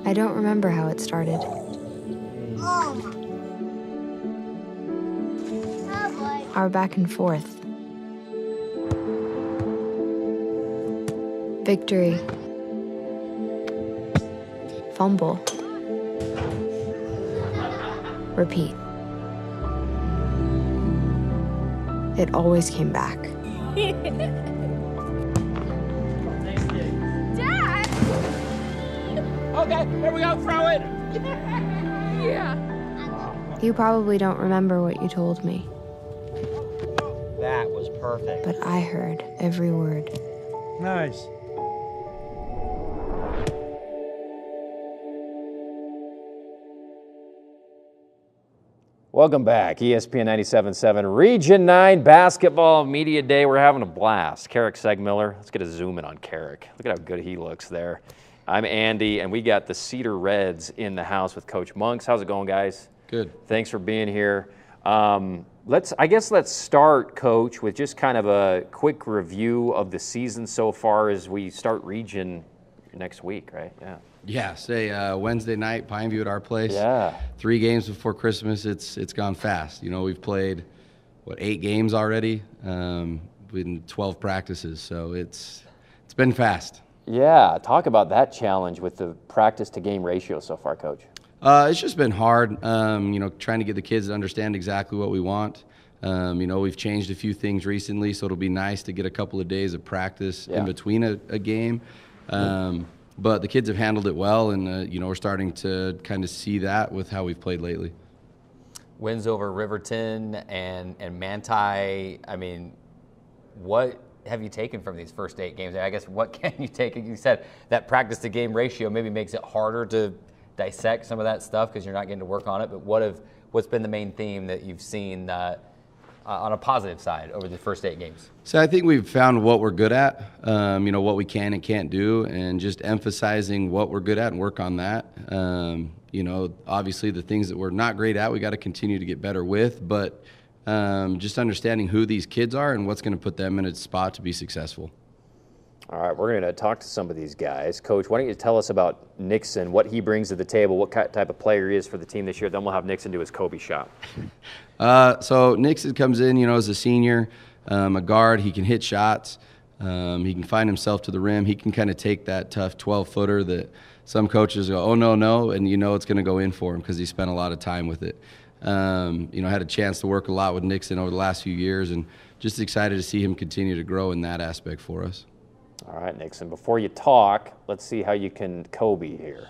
I don't remember how it started. Our back and forth. Victory. Fumble. Repeat. It always came back. Dad! Okay, here we go, throw it! Yeah. You probably don't remember what you told me, That was perfect. but I heard every word. Nice. Welcome back, ESPN 97.7 Region 9 Basketball Media Day. We're having a blast. Carrick Segmiller. Let's get a zoom in on Carrick. Look at how good he looks there. I'm Andy, and we got the Cedar Reds in the house with Coach Monks. How's it going, guys? Good. Thanks for being here. Let's start, Coach, with just kind of a quick review of the season so far as we start Region next week, right? Yeah. Yeah, say Wednesday night, Pineview at our place. Yeah. 3 games before Christmas. It's gone fast. You know, we've played 8 games already, in 12 practices. So it's been fast. Yeah. Talk about that challenge with the practice to game ratio so far, Coach. It's just been hard. You know, trying to get the kids to understand exactly what we want. You know, we've changed a few things recently, so it'll be nice to get a couple of days of practice in between a game. But the kids have handled it well, and you know, we're starting to kind of see that with how we've played lately. Wins over Riverton and Manti. I mean, what have you taken from these first 8 games? I guess what can you take? You said that practice to game ratio maybe makes it harder to dissect some of that stuff because you're not getting to work on it. But what's been the main theme that you've seen on a positive side over the first 8 games? So I think we've found what we're good at, what we can and can't do, and just emphasizing what we're good at and work on that. Obviously the things that we're not great at, we got to continue to get better with, but just understanding who these kids are and what's going to put them in a spot to be successful. All right, we're going to talk to some of these guys. Coach, why don't you tell us about Nixon, what he brings to the table, what type of player he is for the team this year. Then we'll have Nixon do his Kobe shot. So Nixon comes in, as a senior, a guard. He can hit shots. He can find himself to the rim. He can kind of take that tough 12-footer that some coaches go, oh, no, and it's going to go in for him because he spent a lot of time with it. Had a chance to work a lot with Nixon over the last few years, and just excited to see him continue to grow in that aspect for us. All right, Nixon, before you talk, let's see how you can Kobe here.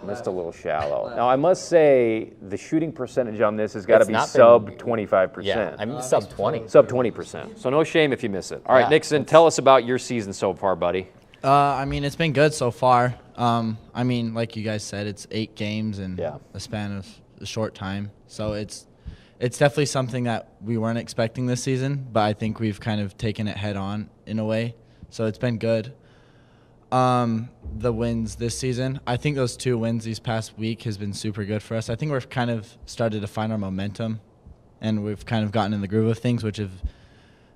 Missed a little shallow. Now, I must say the shooting percentage on this has got to be sub 25%. Yeah, I mean sub 20. Sub 20%. So no shame if you miss it. All right, Nixon, tell us about your season so far, buddy. It's been good so far. Like you guys said, it's 8 games in a span of a short time. So it's definitely something that we weren't expecting this season, but I think we've kind of taken it head on in a way. So it's been good. The wins this season, I think those 2 wins these past week has been super good for us. I think we've kind of started to find our momentum, and we've kind of gotten in the groove of things, which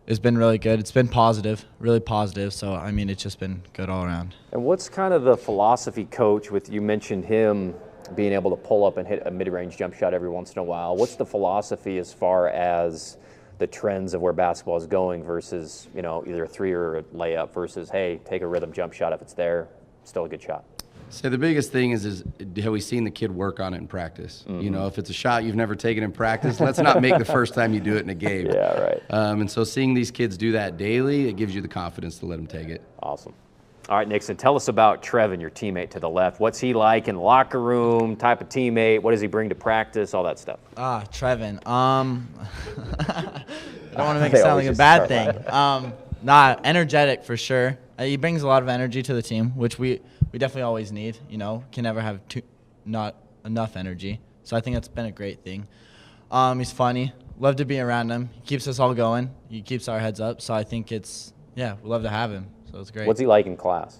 has been really good. It's been positive, really positive. So, it's just been good all around. And what's kind of the philosophy, Coach, with you mentioned him being able to pull up and hit a mid-range jump shot every once in a while. What's the philosophy as far as the trends of where basketball is going versus, either a 3 or a layup versus, hey, take a rhythm jump shot if it's there, still a good shot? So the biggest thing is have we seen the kid work on it in practice? Mm-hmm. If it's a shot you've never taken in practice, let's not make the first time you do it in a game. Yeah, right. And so seeing these kids do that daily, it gives you the confidence to let them take it. Awesome. All right, Nixon, tell us about Trevin, your teammate to the left. What's he like in the locker room, type of teammate? What does he bring to practice, all that stuff? Trevin. I don't want to make it sound like a bad thing. Energetic for sure. He brings a lot of energy to the team, which we definitely always need. Can never have not enough energy. So I think that's been a great thing. He's funny. Love to be around him. He keeps us all going. He keeps our heads up. So I think we love to have him. So it's great. What's he like in class?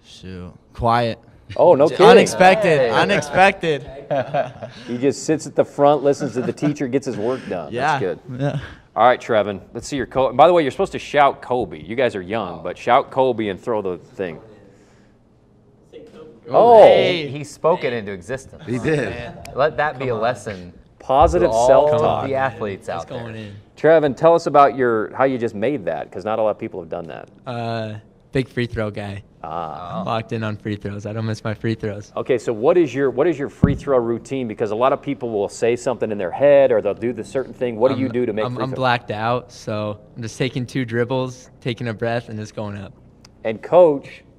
Shoot, quiet. Oh, no kidding. Unexpected. Hey. Unexpected. He just sits at the front, listens to the teacher, gets his work done. Yeah. That's good. Yeah. All right, Trevin, let's see your Kobe. By the way, you're supposed to shout Kobe. You guys are young, but shout Kobe and throw the thing. Oh, hey. He spoke it into existence. He did. Let that be a lesson. Positive self-talk. The athletes out there. In. Trevin, tell us about how you just made that, because not a lot of people have done that. Big free throw guy. Locked in on free throws. I don't miss my free throws. Okay, so what is your free throw routine? Because a lot of people will say something in their head or they'll do the certain thing. What do you do to make free throws? I'm blacked out, so I'm just taking 2 dribbles, taking a breath, and just going up. And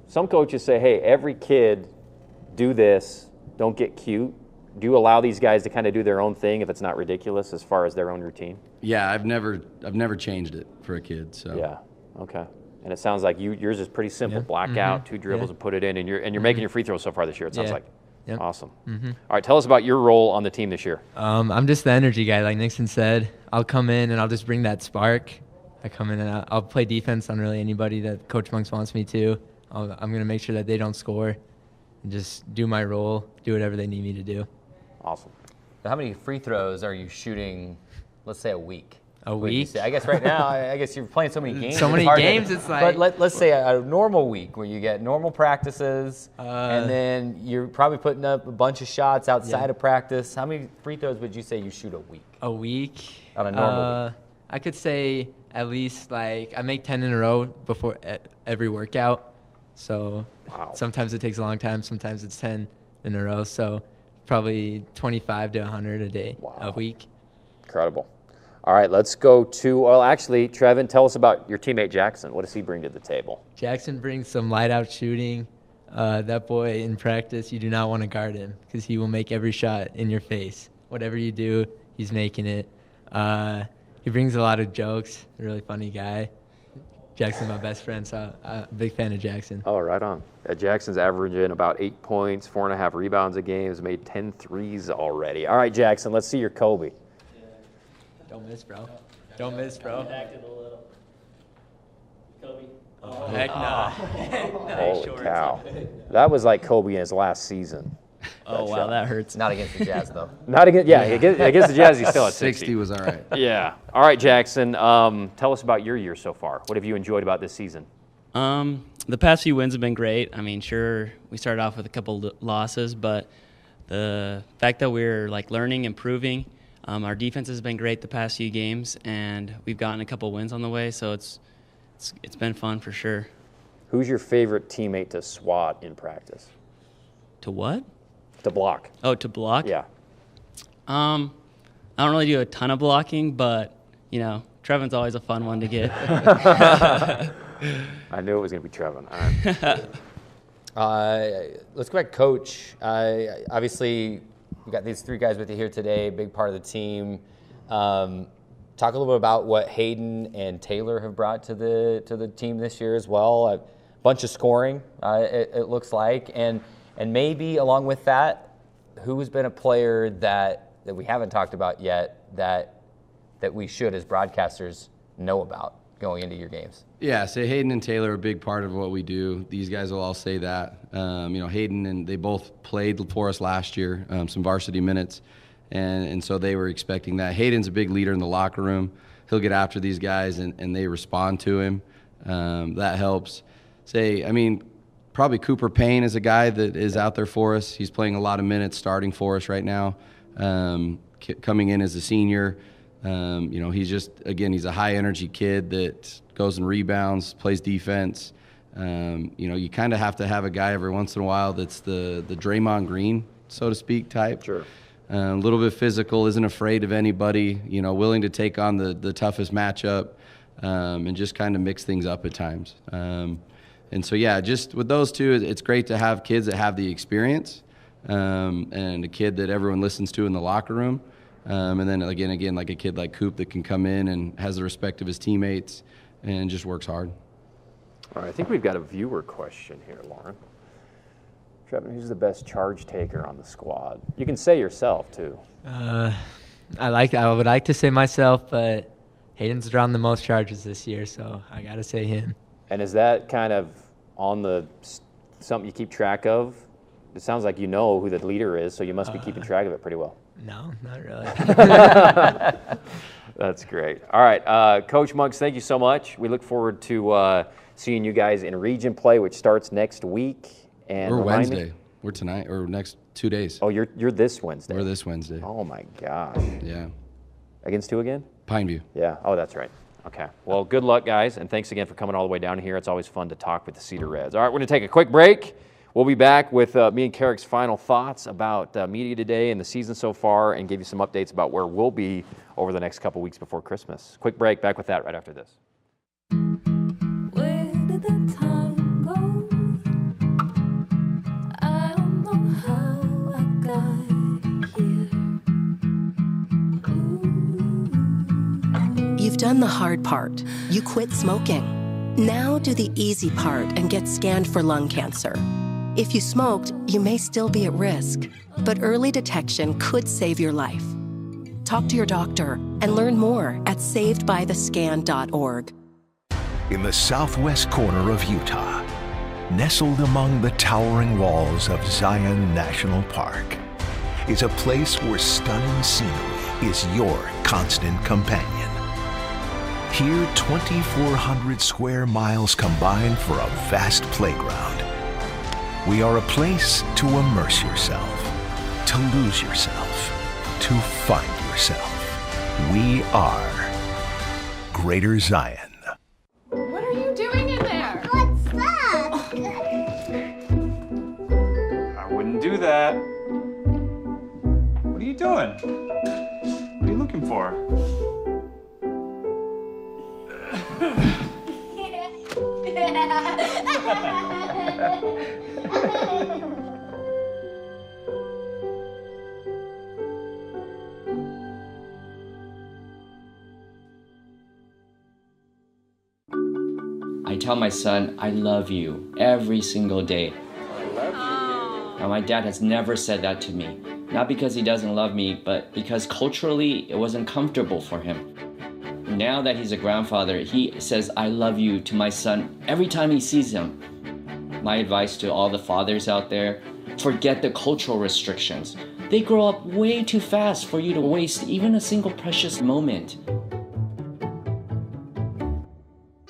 some coaches say, hey, every kid do this. Don't get cute. Do you allow these guys to kind of do their own thing if it's not ridiculous as far as their own routine? Yeah, I've never changed it for a kid. So yeah, okay. And it sounds like yours is pretty simple. Black out, 2 dribbles, and put it in, and you're making your free throws so far this year. It sounds like. Yep. Awesome. All right, tell us about your role on the team this year. I'm just the energy guy, like Nixon said. I'll come in and I'll just bring that spark. I come in and I'll play defense on really anybody that Coach Monks wants me to. I'm going to make sure that they don't score and just do my role, do whatever they need me to do. Awesome. How many free throws are you shooting, let's say, a week? A week? I guess right now, I guess you're playing so many games. So many games, it's like... But let's say a normal week where you get normal practices, and then you're probably putting up a bunch of shots outside of practice. How many free throws would you say you shoot a week? A week? On a normal week? I could say at least, I make 10 in a row before every workout. So sometimes it takes a long time, sometimes it's 10 in a row. So probably 25 to 100 a day, a week. Incredible. All right, let's go to, Trevin, tell us about your teammate Jackson. What does he bring to the table? Jackson brings some light-out shooting. That boy in practice, you do not want to guard him because he will make every shot in your face. Whatever you do, he's making it. He brings a lot of jokes, a really funny guy. Jackson's my best friend, so I'm a big fan of Jackson. Oh, right on. Jackson's averaging about 8 points, 4.5 rebounds a game, has made 10 threes already. All right, Jackson, let's see your Kobe. Don't miss, bro. Don't miss, bro. Acted a little. Kobe. Oh, heck no. Holy cow. That was like Kobe in his last season. Oh, wow, that hurts. Not against the Jazz, though. Not against, yeah, against the Jazz, he's still at 60 was all right. Yeah. All right, Jackson, tell us about your year so far. What have you enjoyed about this season? The past few wins have been great. I mean, sure, we started off with a couple losses, but the fact that we're like learning, improving, our defense has been great the past few games, and we've gotten a couple wins on the way, so it's been fun for sure. Who's your favorite teammate to swat in practice? To what? To block. Oh, to block? Yeah. I don't really do a ton of blocking, but, you know, Trevin's always a fun one to get. I knew it was going to be Trevin. All right. Let's go back, Coach. Obviously, we got these three guys with you here today, big part of the team. Talk a little bit about what Hayden and Taylor have brought to the team this year as well. A bunch of scoring, it looks like, and maybe along with that, who's been a player that we haven't talked about yet that we should, as broadcasters, know about going into your games? Yeah, so Hayden and Taylor are a big part of what we do. These guys will all say that. Hayden and they both played for us last year, some varsity minutes, and so they were expecting that. Hayden's a big leader in the locker room. He'll get after these guys, and they respond to him. That helps. Probably Cooper Payne is a guy that is out there for us. He's playing a lot of minutes, starting for us right now, coming in as a senior. He's a high-energy kid that goes and rebounds, plays defense. You kind of have to have a guy every once in a while that's the Draymond Green, so to speak, type. Sure. A little bit physical, isn't afraid of anybody, willing to take on the toughest matchup, and just kind of mix things up at times. Just with those two, it's great to have kids that have the experience, and a kid that everyone listens to in the locker room. And then again, like a kid like Coop that can come in and has the respect of his teammates and just works hard. All right, I think we've got a viewer question here, Lauren. Trevin, who's the best charge taker on the squad? You can say yourself, too. I would like to say myself, but Hayden's drawn the most charges this year, so I got to say him. And is that kind of on something you keep track of? It sounds like you know who the leader is, so you must be keeping track of it pretty well. No, not really. That's great. All right, Coach Monks, thank you so much. We look forward to seeing you guys in region play, which starts next week. And we're Wednesday. We're tonight, or next 2 days. Oh, you're this Wednesday. We're this Wednesday. Oh my gosh. Yeah. Against who again? Pineview. Yeah. Oh, that's right. Okay. Well, good luck, guys, and thanks again for coming all the way down here. It's always fun to talk with the Cedar Reds. All right, we're going to take a quick break. We'll be back with me and Carrick's final thoughts about media today and the season so far, and give you some updates about where we'll be over the next couple weeks before Christmas. Quick break. Back with that right after this. Where did the time go? I don't know how I got here. You've done the hard part. You quit smoking. Now do the easy part and get scanned for lung cancer. If you smoked, you may still be at risk, but early detection could save your life. Talk to your doctor and learn more at savedbythescan.org. In the southwest corner of Utah, nestled among the towering walls of Zion National Park, is a place where stunning scenery is your constant companion. Here, 2,400 square miles combine for a vast playground. We are a place to immerse yourself, to lose yourself, to find yourself. We are Greater Zion. What are you doing in there? What's that? I wouldn't do that. What are you doing? What are you looking for? tell my son, I love you every single day. Now, my dad has never said that to me. Not because he doesn't love me, but because culturally it wasn't comfortable for him. Now that he's a grandfather, he says, I love you to my son every time he sees him. My advice to all the fathers out there, forget the cultural restrictions. They grow up way too fast for you to waste even a single precious moment.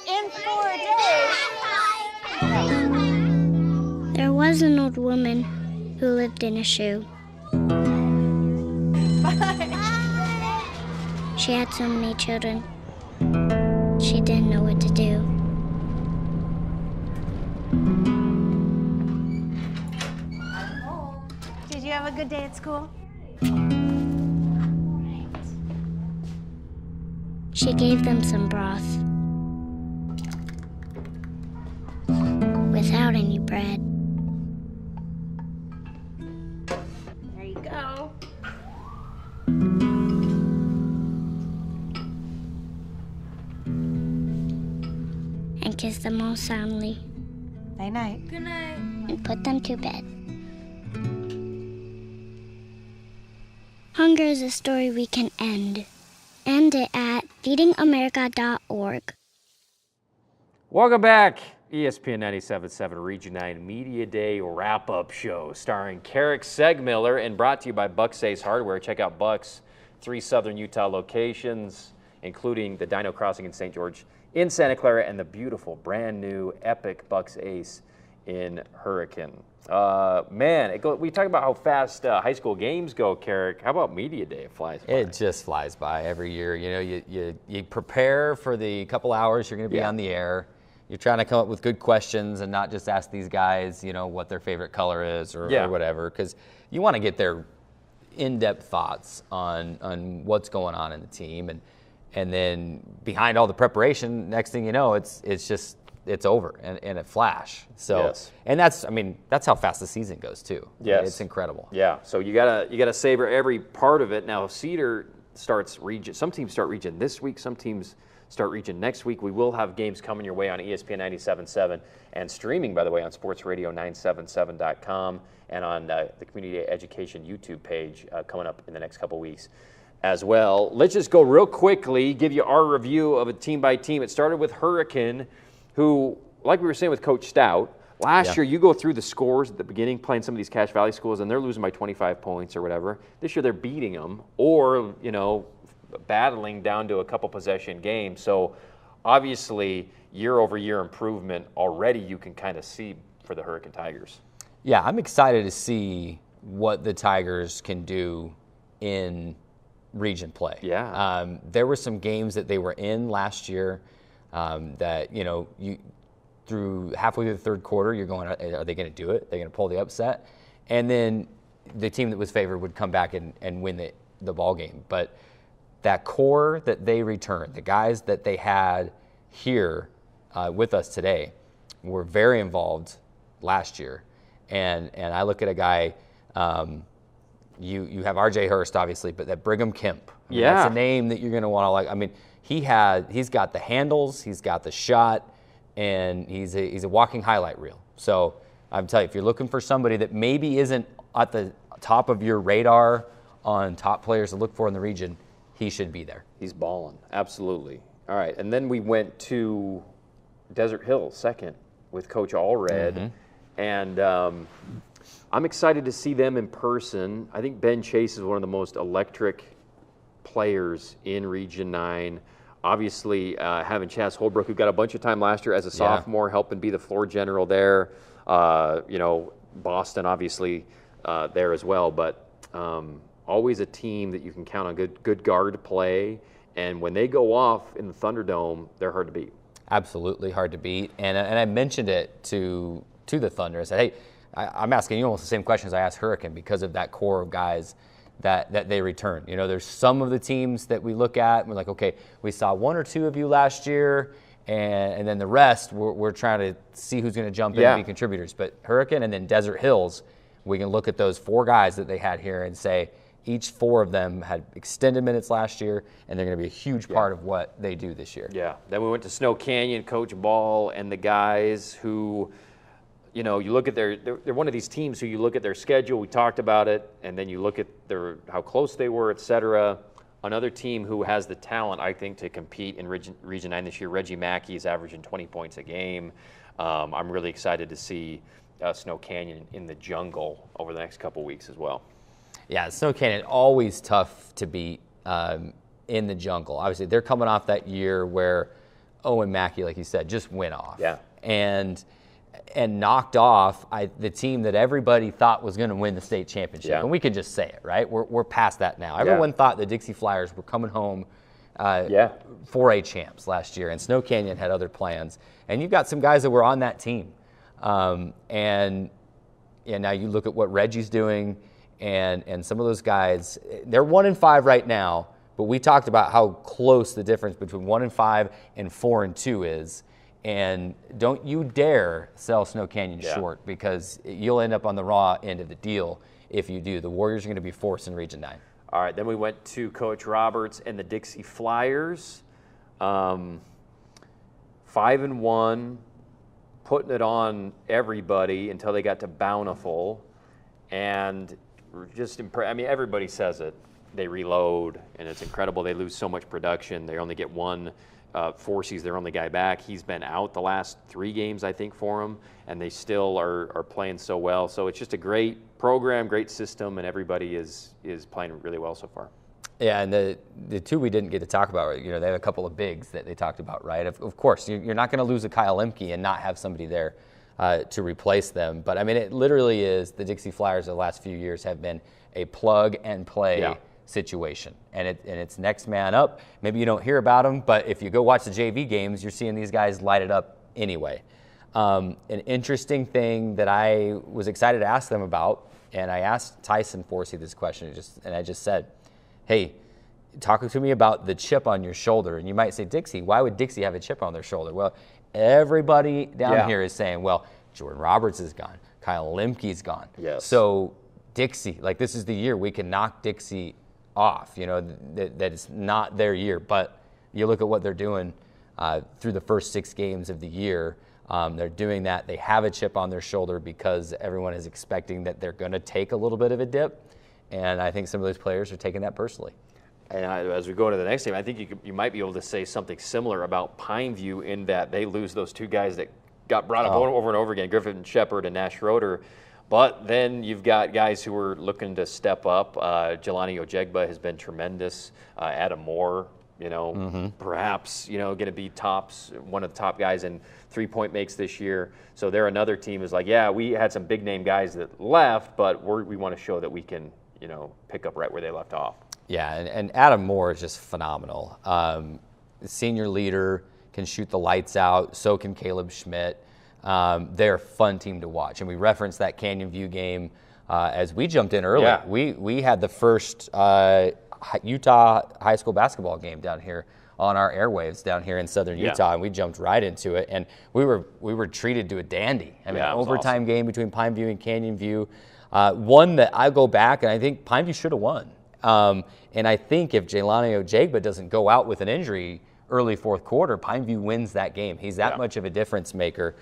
In 4 days. There was an old woman who lived in a shoe. She had so many children. She didn't know what to do. Did you have a good day at school? She gave them some broth without any bread. There you go. And kissed them all soundly. Night night. Good night. And put them to bed. Hunger is a story we can end. End it at feedingamerica.org. Welcome back. ESPN 97.7 Region 9 Media Day wrap-up show starring Carrick Segmiller and brought to you by Buck's Ace Hardware. Check out Buck's 3 Southern Utah locations, including the Dino Crossing in St. George in Santa Clara and the beautiful brand new epic Buck's Ace in Hurricane. We talk about how fast high school games go, Carrick. How about Media Day? It flies by. It just flies by every year. You know, you prepare for the couple hours you're going to be on the air. You're trying to come up with good questions and not just ask these guys, you know, what their favorite color is or whatever, because you want to get their in-depth thoughts on what's going on in the team, and then behind all the preparation, next thing you know, it's over in a flash. So, and that's how fast the season goes too. Yes, it's incredible. Yeah, so you gotta savor every part of it. Now Cedar starts region. Some teams start region this week. Some teams start region next week. We will have games coming your way on ESPN 97.7 and streaming, by the way, on sportsradio977.com and on the Community Education YouTube page coming up in the next couple weeks as well. Let's just go real quickly, give you our review of a team by team. It started with Hurricane, who, like we were saying with Coach Stout, last year you go through the scores at the beginning playing some of these Cache Valley schools and they're losing by 25 points or whatever. This year they're beating them or, you know, battling down to a couple possession games. So obviously year-over-year improvement already you can kind of see for the Hurricane Tigers. Yeah, I'm excited to see what the Tigers can do in region play. Yeah. There were some games that they were in last year that, you know, through halfway through the third quarter, you're going, are they going to do it? Are they going to pull the upset? And then the team that was favored would come back and win the ball game. But that core that they returned, the guys that they had here with us today, were very involved last year. And I look at a guy, you have R.J. Hurst, obviously, but that Brigham Kemp. That's a name that you're going to want to like. I mean, he's got the handles, he's got the shot, and he's a walking highlight reel. So I'm telling you, if you're looking for somebody that maybe isn't at the top of your radar on top players to look for in the region, he should be there. He's balling, absolutely. All right, and then we went to Desert Hills second with Coach Allred, and I'm excited to see them in person. I think Ben Chase is one of the most electric players in Region 9. Obviously, having Chaz Holbrook, who got a bunch of time last year as a sophomore, helping be the floor general there. You know, Boston, obviously, there as well. But always a team that you can count on good guard play. And when they go off in the Thunderdome, they're hard to beat. Absolutely hard to beat. And I mentioned it to the Thunder. I said, hey, I'm asking you almost the same questions I asked Hurricane because of that core of guys that they return. You know, there's some of the teams that we look at and we're like, okay, we saw one or two of you last year, and then the rest we're trying to see who's going to jump in and be contributors. But Hurricane and then Desert Hills, we can look at those four guys that they had here and say, Each 4 of them had extended minutes last year, and they're going to be a huge part of what they do this year. Yeah. Then we went to Snow Canyon, Coach Ball and the guys who, you know, you look at they're one of these teams who you look at their schedule. We talked about it, and then you look at how close they were, et cetera. Another team who has the talent, I think, to compete in Region 9 this year. Reggie Mackey is averaging 20 points a game. I'm really excited to see Snow Canyon in the jungle over the next couple weeks as well. Yeah, Snow Canyon, always tough to beat in the jungle. Obviously, they're coming off that year where Owen Mackey, like you said, just went off. Yeah. And knocked off the team that everybody thought was going to win the state championship. Yeah. And we can just say it, right? We're past that now. Everyone thought the Dixie Flyers were coming home 4A champs last year, and Snow Canyon had other plans. And you've got some guys that were on that team. And now you look at what Reggie's doing, and some of those guys, they're 1-5 right now, but we talked about how close the difference between 1-5 and 4-2 is. And don't you dare sell Snow Canyon short, because you'll end up on the raw end of the deal if you do. The Warriors are going to be forced in Region 9. All right, then we went to Coach Roberts and the Dixie Flyers. 5-1, putting it on everybody until they got to Bountiful. And just I mean, everybody says it. They reload, and it's incredible. They lose so much production. They only get one. Forsey's their only guy back. He's been out the last 3 games, I think, for them, and they still are playing so well. So it's just a great program, great system, and everybody is playing really well so far. Yeah, and the 2 we didn't get to talk about, you know, they have a couple of bigs that they talked about, right? Of course, you're not going to lose a Kyle Lemke and not have somebody there to replace them. But, I mean, it literally is the Dixie Flyers the last few years have been a plug-and-play situation, and it's next man up. Maybe you don't hear about them, but if you go watch the JV games, you're seeing these guys light it up anyway. An interesting thing that I was excited to ask them about, and I asked Tyson Forsey this question, and I just said, hey, talk to me about the chip on your shoulder. And you might say, Dixie, why would Dixie have a chip on their shoulder? Well, everybody down here is saying, well, Jordan Roberts is gone, Kyle Lemke's gone. Yes. So Dixie, like, this is the year we can knock Dixie off, you know, that it's not their year. But you look at what they're doing through the first 6 games of the year. They're doing that. They have a chip on their shoulder because everyone is expecting that they're going to take a little bit of a dip. And I think some of those players are taking that personally. And as we go into the next game, I think you might be able to say something similar about Pineview in that they lose those 2 guys that got brought up over and over again, Griffin Shepard and Nash Schroeder. But then you've got guys who are looking to step up. Jelani Ojegba has been tremendous. Adam Moore, you know, perhaps, you know, going to be one of the top guys in 3-point makes this year. So they're another team who's like, yeah, we had some big name guys that left, but we want to show that we can, you know, pick up right where they left off. Yeah, and Adam Moore is just phenomenal. Senior leader, can shoot the lights out. So can Caleb Schmidt. They're a fun team to watch. And we referenced that Canyon View game as we jumped in early. Yeah. We had the first Utah high school basketball game down here on our airwaves down here in southern Utah, and we jumped right into it. And we were treated to a dandy. I mean, overtime game between Pineview and Canyon View. One that I go back, and I think Pineview should have won. And I think if Jelani Ojegba doesn't go out with an injury early 4th quarter, Pineview wins that game. He's that much of a difference maker.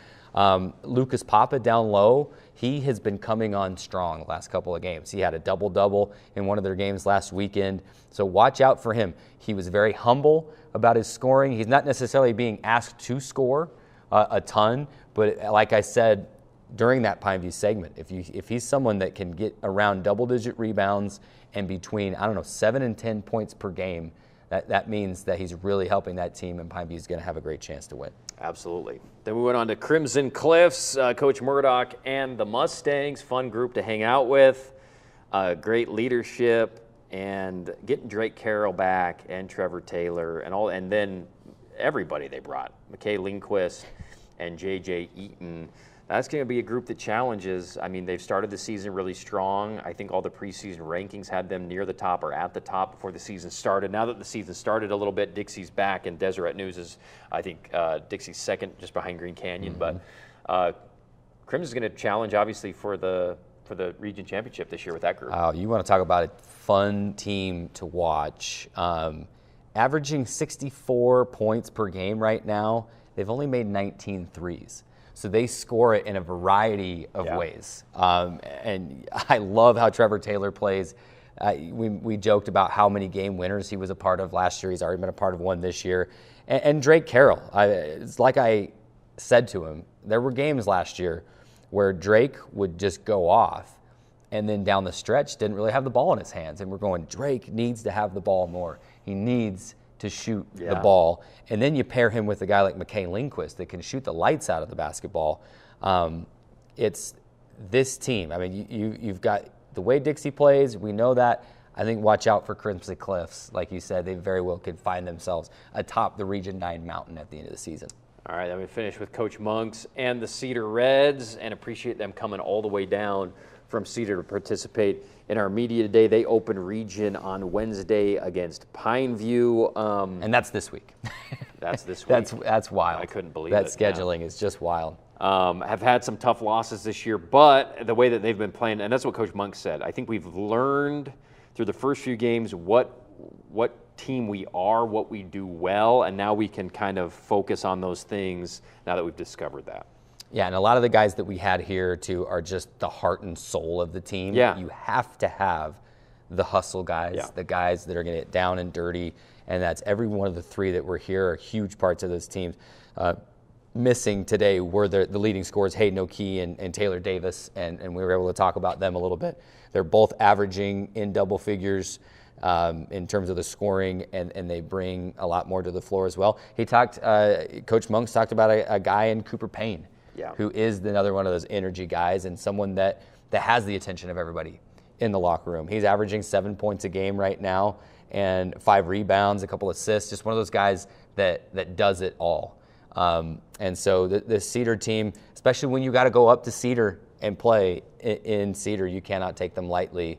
Lucas Papa down low, he has been coming on strong the last couple of games. He had a double-double in one of their games last weekend. So watch out for him. He was very humble about his scoring. He's not necessarily being asked to score a ton, but like I said during that Pineview segment, if he's someone that can get around double-digit rebounds and between, 7 and 10 points per game, that means that he's really helping that team, and Pineview is going to have a great chance to win. Absolutely. Then we went on to Crimson Cliffs, Coach Murdoch and the Mustangs. Fun group to hang out with. Great leadership, and getting Drake Carroll back and Trevor Taylor and then everybody they brought. McKay Lindquist and J.J. Eaton. That's going to be a group that challenges. I mean, they've started the season really strong. I think all the preseason rankings had them near the top or at the top before the season started. Now that the season started a little bit, Dixie's back, and Deseret News is, I think, Dixie's second just behind Green Canyon. But Crimson's going to challenge, obviously, for the for the region championship this year with that group. You want to talk about a fun team to watch. Averaging 64 points per game right now. They've only made 19 threes. So they score it in a variety of ways. And I love how Trevor Taylor plays. We joked about how many game winners he was a part of last year. He's already been a part of one this year. And Drake Carroll, it's like I said to him, there were games last year where Drake would just go off and then down the stretch didn't really have the ball in his hands. And we're going, Drake needs to have the ball more. He needs to shoot the ball. And then you pair him with a guy like McKay Lindquist that can shoot the lights out of the basketball. It's this team. I mean, you've got the way Dixie plays. We know that. I think watch out for Crimson Cliffs. Like you said, they very well could find themselves atop the Region 9 mountain at the end of the season. All right, let me finish with Coach Monks and the Cedar Reds, and appreciate them coming all the way down from Cedar to participate in our media day. They open region on Wednesday against Pineview. And that's this week. That's this week. That's wild. I couldn't believe that it. scheduling is just wild. Have had some tough losses this year, but the way that they've been playing, and that's what Coach Monk said, I think we've learned through the first few games what team we are, what we do well, and now we can kind of focus on those things now that we've discovered that. Yeah, and a lot of the guys that we had here too are just the heart and soul of the team. Yeah. You have to have the hustle guys, the guys that are going to get down and dirty, and that's every one of the three that were here are huge parts of those teams. Missing today were the leading scorers, Hayden O'Key and Taylor Davis, and we were able to talk about them a little bit. They're both averaging in double figures in terms of the scoring, and they bring a lot more to the floor as well. Coach Monks talked about a guy in Cooper Payne, who is another one of those energy guys and someone that has the attention of everybody in the locker room. He's averaging 7 points a game right now and 5 rebounds, a couple assists, just one of those guys that does it all. And so the Cedar team, especially when you got to go up to Cedar and play in Cedar, you cannot take them lightly.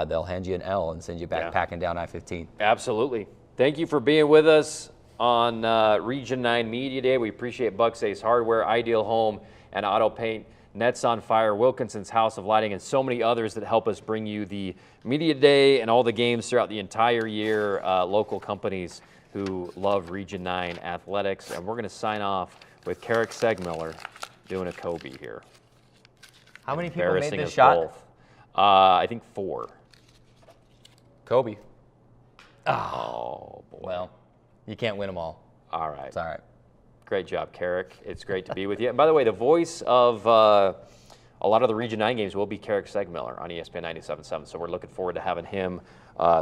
They'll hand you an L and send you back packing down I-15. Absolutely. Thank you for being with us on Region 9 Media Day. We appreciate Bucks Ace Hardware, Ideal Home and Auto Paint, Nets on Fire, Wilkinson's House of Lighting, and so many others that help us bring you the Media Day and all the games throughout the entire year, local companies who love Region 9 athletics. And we're going to sign off with Carrick Segmiller doing a Kobe here. How many people made this shot? Both. I think 4. Kobe. Oh, boy. Well, you can't win them all. All right. It's all right. Great job, Carrick. It's great to be with you. And by the way, the voice of a lot of the Region 9 games will be Carrick Segmiller on ESPN 97.7. So we're looking forward to having him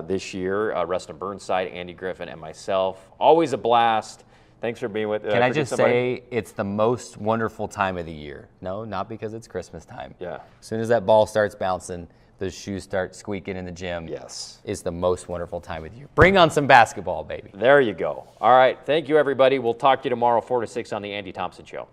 this year. Rustin Burnside, Andy Griffin, and myself. Always a blast. Thanks for being with us. Can I just say it's the most wonderful time of the year? No, not because it's Christmas time. Yeah. As soon as that ball starts bouncing, those shoes start squeaking in the gym. Yes. It's the most wonderful time of the year. Bring on some basketball, baby. There you go. All right. Thank you, everybody. We'll talk to you tomorrow, 4 to 6 on the Andy Thompson Show.